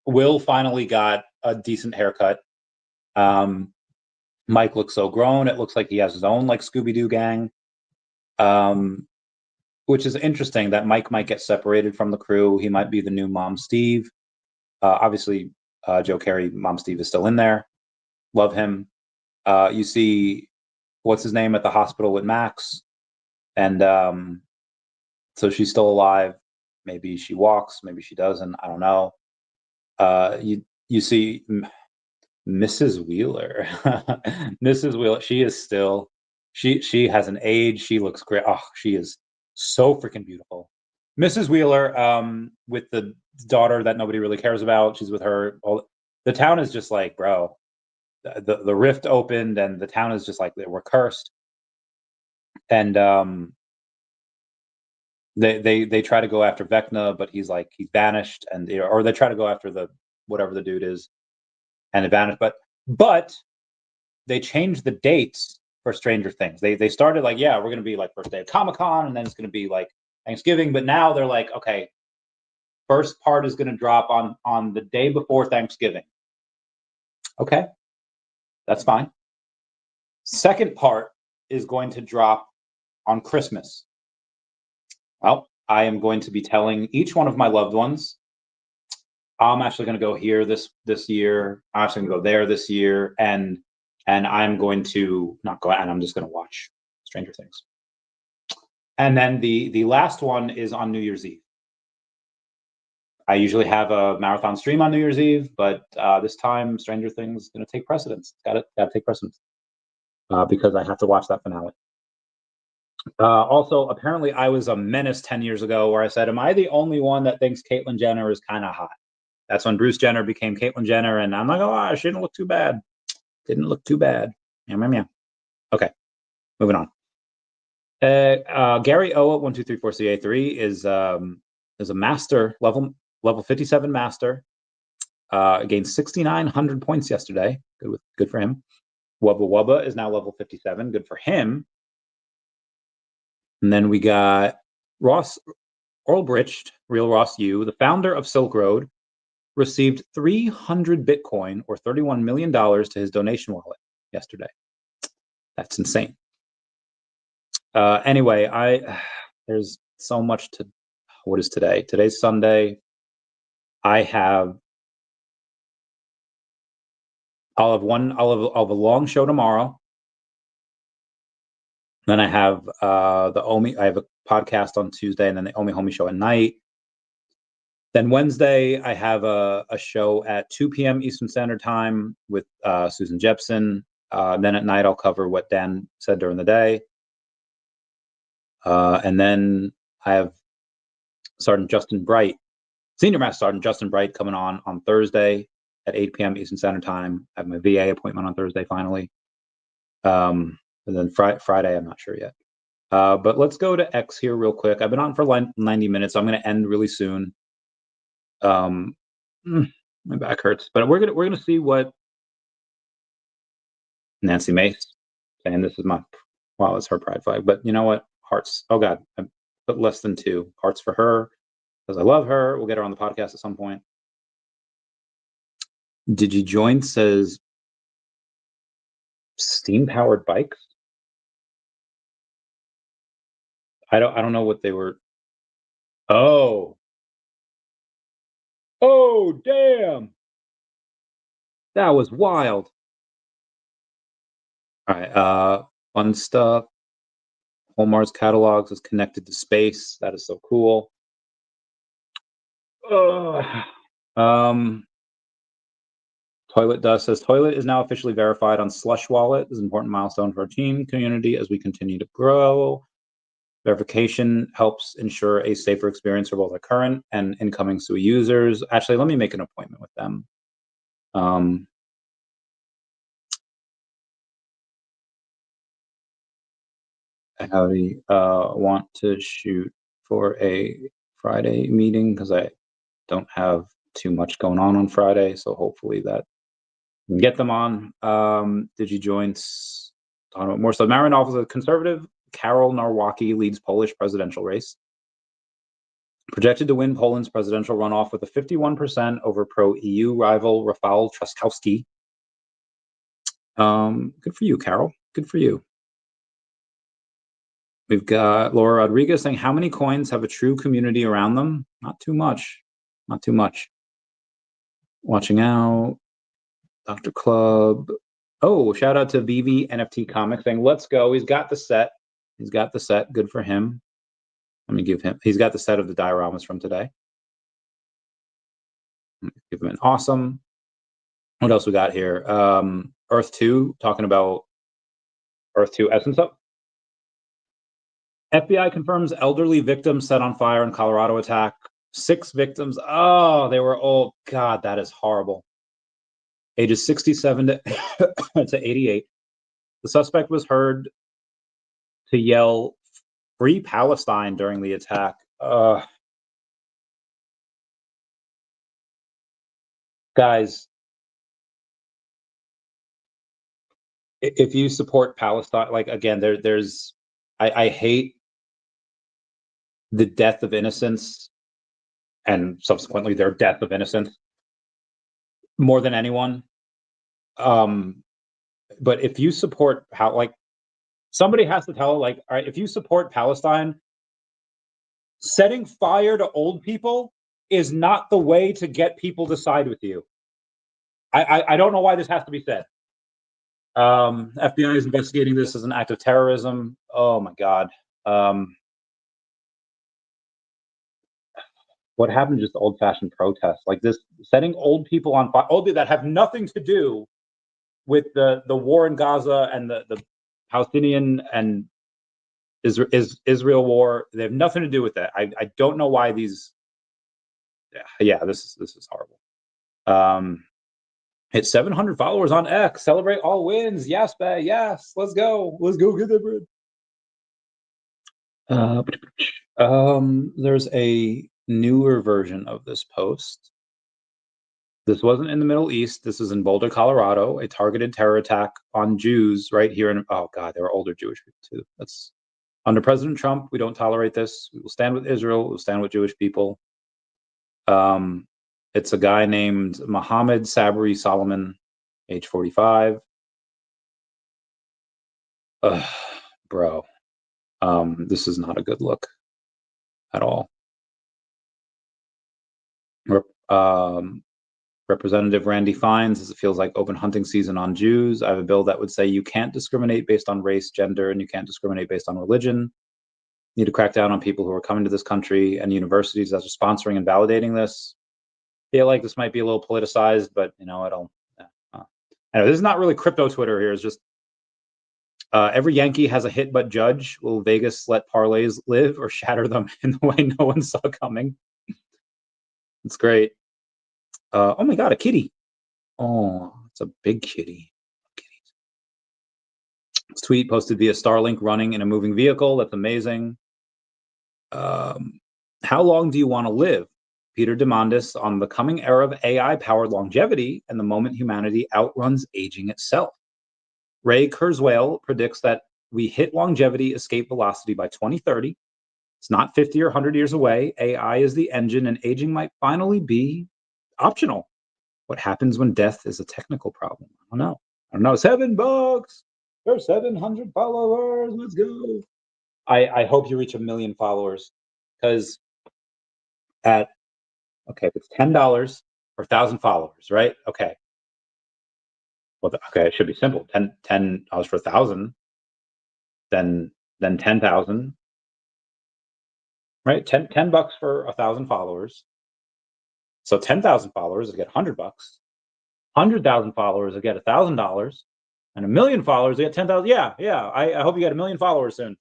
Will finally got a decent haircut. Mike looks so grown. It looks like he has his own like Scooby-Doo gang. Which is interesting that Mike might get separated from the crew. He might be the new Mom Steve. Obviously, Joe Carey, Mom Steve is still in there. Love him. You see, what's his name at the hospital with Max, and so she's still alive. Maybe she walks, maybe she doesn't. I don't know. You see Mrs. Wheeler. Mrs. Wheeler. She is still. She hasn't aged. She looks great. Oh, she is so freaking beautiful. Mrs. Wheeler, with the daughter that nobody really cares about. She's with her. The town is just like, bro. The rift opened and the town is just like we're cursed, and they try to go after Vecna, but he's banished, and or they try to go after the whatever the dude is, and they banished, but they changed the dates for Stranger Things. They started like, yeah, we're gonna be like first day of Comic-Con, and then it's gonna be like Thanksgiving, but now they're like, okay, first part is gonna drop on the day before Thanksgiving. Okay. That's fine. Second part is going to drop on Christmas. Well, I am going to be telling each one of my loved ones, I'm actually going to go here this year. I'm actually going to go there this year, and I'm going to not go out, and I'm just going to watch Stranger Things. And then the last one is on New Year's Eve. I usually have a marathon stream on New Year's Eve, but this time Stranger Things is going to take precedence. Got to take precedence because I have to watch that finale. Also, apparently, I was a menace 10 years ago where I said, "Am I the only one that thinks Caitlyn Jenner is kind of hot?" That's when Bruce Jenner became Caitlyn Jenner, and I'm like, "Oh, she didn't look too bad. Didn't look too bad." Yeah. Okay, moving on. Gary O at 1234CA3 is a master level 57 master. Gained 6,900 points yesterday. Good for him. Wubba Wubba is now level 57. Good for him. And then we got Ross Ulbricht, Real Ross U, the founder of Silk Road, received 300 Bitcoin or $31 million to his donation wallet yesterday. That's insane. Anyway, there's so much to. What is today? Today's Sunday. I'll have a long show tomorrow. Then I have the OMI. I have a podcast on Tuesday, and then the OMI Homie show at night. Then Wednesday, I have a show at 2 p.m. Eastern Standard Time with Susan Jepson. Then at night, I'll cover what Dan said during the day. And then I have Sergeant Justin Bright, Senior Master Sergeant Justin Bright, coming on Thursday at 8 p.m. Eastern Standard Time. I have my VA appointment on Thursday finally. And then Friday, I'm not sure yet. But let's go to X here real quick. I've been on for 90 minutes. So I'm going to end really soon. My back hurts, but we're gonna see what Nancy Mace saying. This is my wow, it's her pride flag. But you know what? Hearts. Oh God, I put less than 2 hearts for her because I love her. We'll get her on the podcast at some point. Did you join? Says steam powered bikes. I don't know what they were. Oh damn, that was wild. All right, fun stuff. Hallmark's catalogs is connected to space. That is so cool. Toilet Dust says Toilet is now officially verified on Slush Wallet. This is an important milestone for our team community as we continue to grow. Verification helps ensure a safer experience for both our current and incoming SUI users. Actually, let me make an appointment with them. Howdy, want to shoot for a Friday meeting because I don't have too much going on Friday, so hopefully that can get them on. Did you join? Talking about more. So Marinov is a conservative. Karol Nawrocki leads Polish presidential race. Projected to win Poland's presidential runoff with a 51% over pro-EU rival Rafał Trzaskowski. Good for you, Carol. Good for you. We've got Laura Rodriguez saying, how many coins have a true community around them? Not too much. Not too much. Watching out. Dr. Club. Oh, shout out to VeVe NFT Comics saying, let's go. He's got the set. He's got the set. Good for him. Let me give him. He's got the set of the dioramas from today. Give him an awesome. What else we got here? Earth 2, talking about Earth 2 Essence Up. FBI confirms elderly victim set on fire in Colorado attack. 6 victims. Oh, they were old. God, that is horrible. Ages 67 to 88. The suspect was heard to yell, "Free Palestine" during the attack. Guys, if you support Palestine, like again, there's I hate the death of innocents and subsequently their death of innocence more than anyone. But if you support somebody has to tell, all right, if you support Palestine, setting fire to old people is not the way to get people to side with you. I don't know why this has to be said. FBI is investigating this as an act of terrorism. Oh my God. What happened to just old-fashioned protests like this, setting old people on fire, old people that have nothing to do with the war in Gaza and the Palestinian and Israel war. They have nothing to do with that. I don't know why these. Yeah, this is horrible. Hit 700 followers on X. Celebrate all wins. Yes, bae. Yes, let's go. Let's go get the bread. There's a newer version of this post. This wasn't in the Middle East. This is in Boulder, Colorado. A targeted terror attack on Jews right here in. Oh God, there were older Jewish people too. That's under President Trump. We don't tolerate this. We will stand with Israel. We'll stand with Jewish people. It's a guy named Mohammed Sabri Solomon, age 45. Bro, this is not a good look at all. Representative Randy Fines, as it feels like open hunting season on Jews. I have a bill that would say you can't discriminate based on race, gender, and you can't discriminate based on religion. You need to crack down on people who are coming to this country and universities that are sponsoring and validating this. I feel like this might be a little politicized, but you know, anyway, this is not really crypto Twitter here. It's just every Yankee has a hit but judge. Will Vegas let parlays live or shatter them in the way no one saw coming? It's great. Oh my God, a kitty. Oh, it's a big kitty. Tweet posted via Starlink running in a moving vehicle. That's amazing. How long do you want to live? Peter Demandis on the coming era of AI-powered longevity and the moment humanity outruns aging itself. Ray Kurzweil predicts that we hit longevity escape velocity by 2030. It's not 50 or 100 years away. AI is the engine, and aging might finally be optional. What happens when death is a technical problem? I don't know. $7. There's 700 followers. Let's go. I hope you reach 1 million followers, because if it's $10 for 1,000 followers, right? Okay. Well, okay, it should be simple. $10 for 1,000, then 10,000, right? 10 bucks for 1,000 followers. So 10,000 followers, I get $100. 100,000 followers, I get $1,000, and 1 million followers, I get 10,000. Yeah. I hope you get 1 million followers soon.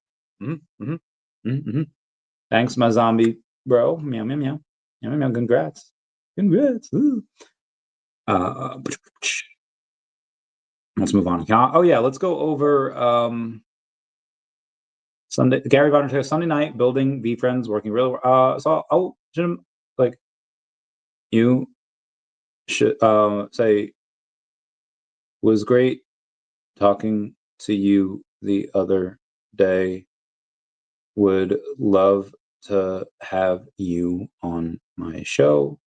Thanks, my zombie bro. Meow meow meow. Meow meow. Congrats. Ooh. Let's move on. Oh yeah, let's go over Sunday. Gary Vaynerchuk Sunday night building VeFriends, working really well. So I'll Jim, like, you should say, was great talking to you the other day. Would love to have you on my show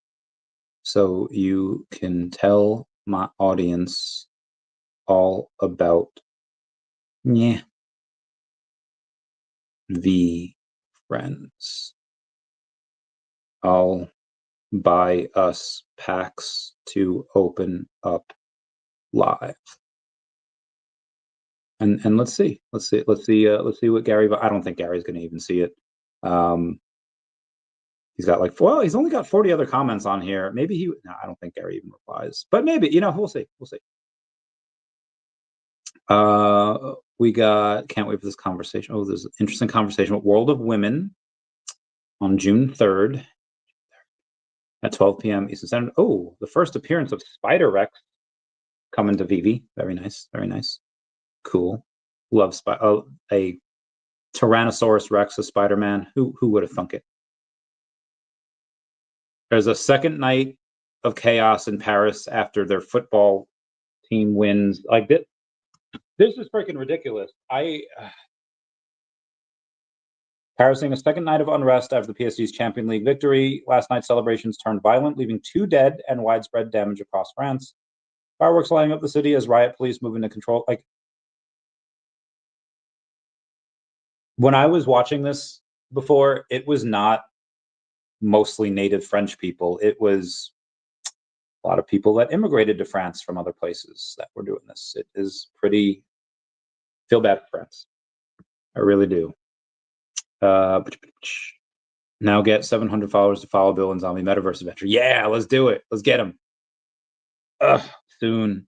so you can tell my audience all about VeFriends. I'll buy us packs to open up live. And let's see what Gary. I don't think Gary's going to even see it. He's got he's only got 40 other comments on here. Maybe no, I don't think Gary even replies, but maybe, we'll see. We can't wait for this conversation. Oh, there's an interesting conversation with World of Women on June 3rd at 12 p.m. Eastern Standard. Oh, the first appearance of Spider Rex coming to VeVe. Very nice. Cool. Love a Tyrannosaurus Rex, a Spider-Man. Who would have thunk it? There's a second night of chaos in Paris after their football team wins. Like this is freaking ridiculous. Paris seeing a second night of unrest after the PSG's Champions League victory. Last night's celebrations turned violent, leaving 2 dead and widespread damage across France. Fireworks lighting up the city as riot police move into control. Like, when I was watching this before, it was not mostly native French people. It was a lot of people that immigrated to France from other places that were doing this. It is pretty, feel bad for France. I really do. Now get 700 followers to follow Bill and Zombie Metaverse Adventure. Yeah, let's do it. Let's get him. Soon.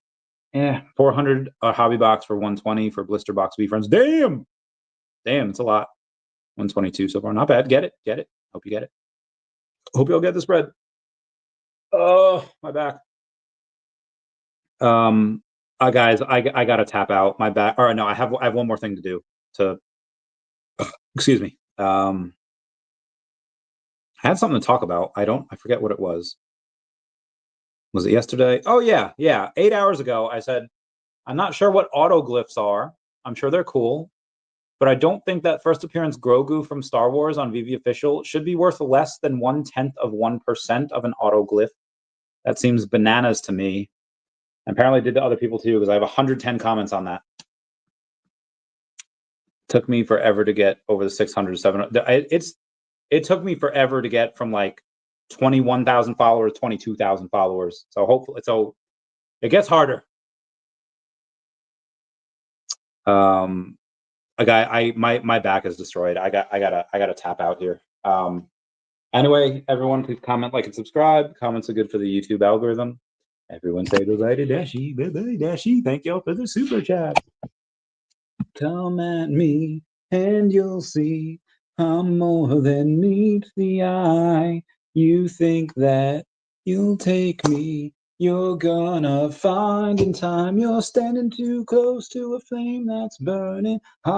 Yeah, 400 hobby box for 120 for blister box VeFriends. Damn, it's a lot. 122 so far. Not bad. Get it. Hope you get it. Hope you'll get the spread. Oh, my back. Guys, I gotta tap out. My back. Or no, I have one more thing to do. Excuse me. I had something to talk about. I forget what it was. Was it yesterday? Oh yeah. 8 hours ago, I said, I'm not sure what autoglyphs are. I'm sure they're cool, but I don't think that first appearance Grogu from Star Wars on VeVe Official should be worth less than 0.1% of an autoglyph. That seems bananas to me. Apparently did to other people too, because I have 110 comments on that. Took me forever to get over the 600, 700. It took me forever to get from like 21,000 followers, 22,000 followers. So hopefully, it gets harder. My back is destroyed. I gotta tap out here. Anyway, everyone, please comment, like, and subscribe. Comments are good for the YouTube algorithm. Everyone say bye-bye to Dashi. Bye-bye, Dashi. Thank y'all for the super chat. Come at me and you'll see I'm more than meets the eye. You think that you'll take me You're gonna find in time you're standing too close to a flame that's burning hot.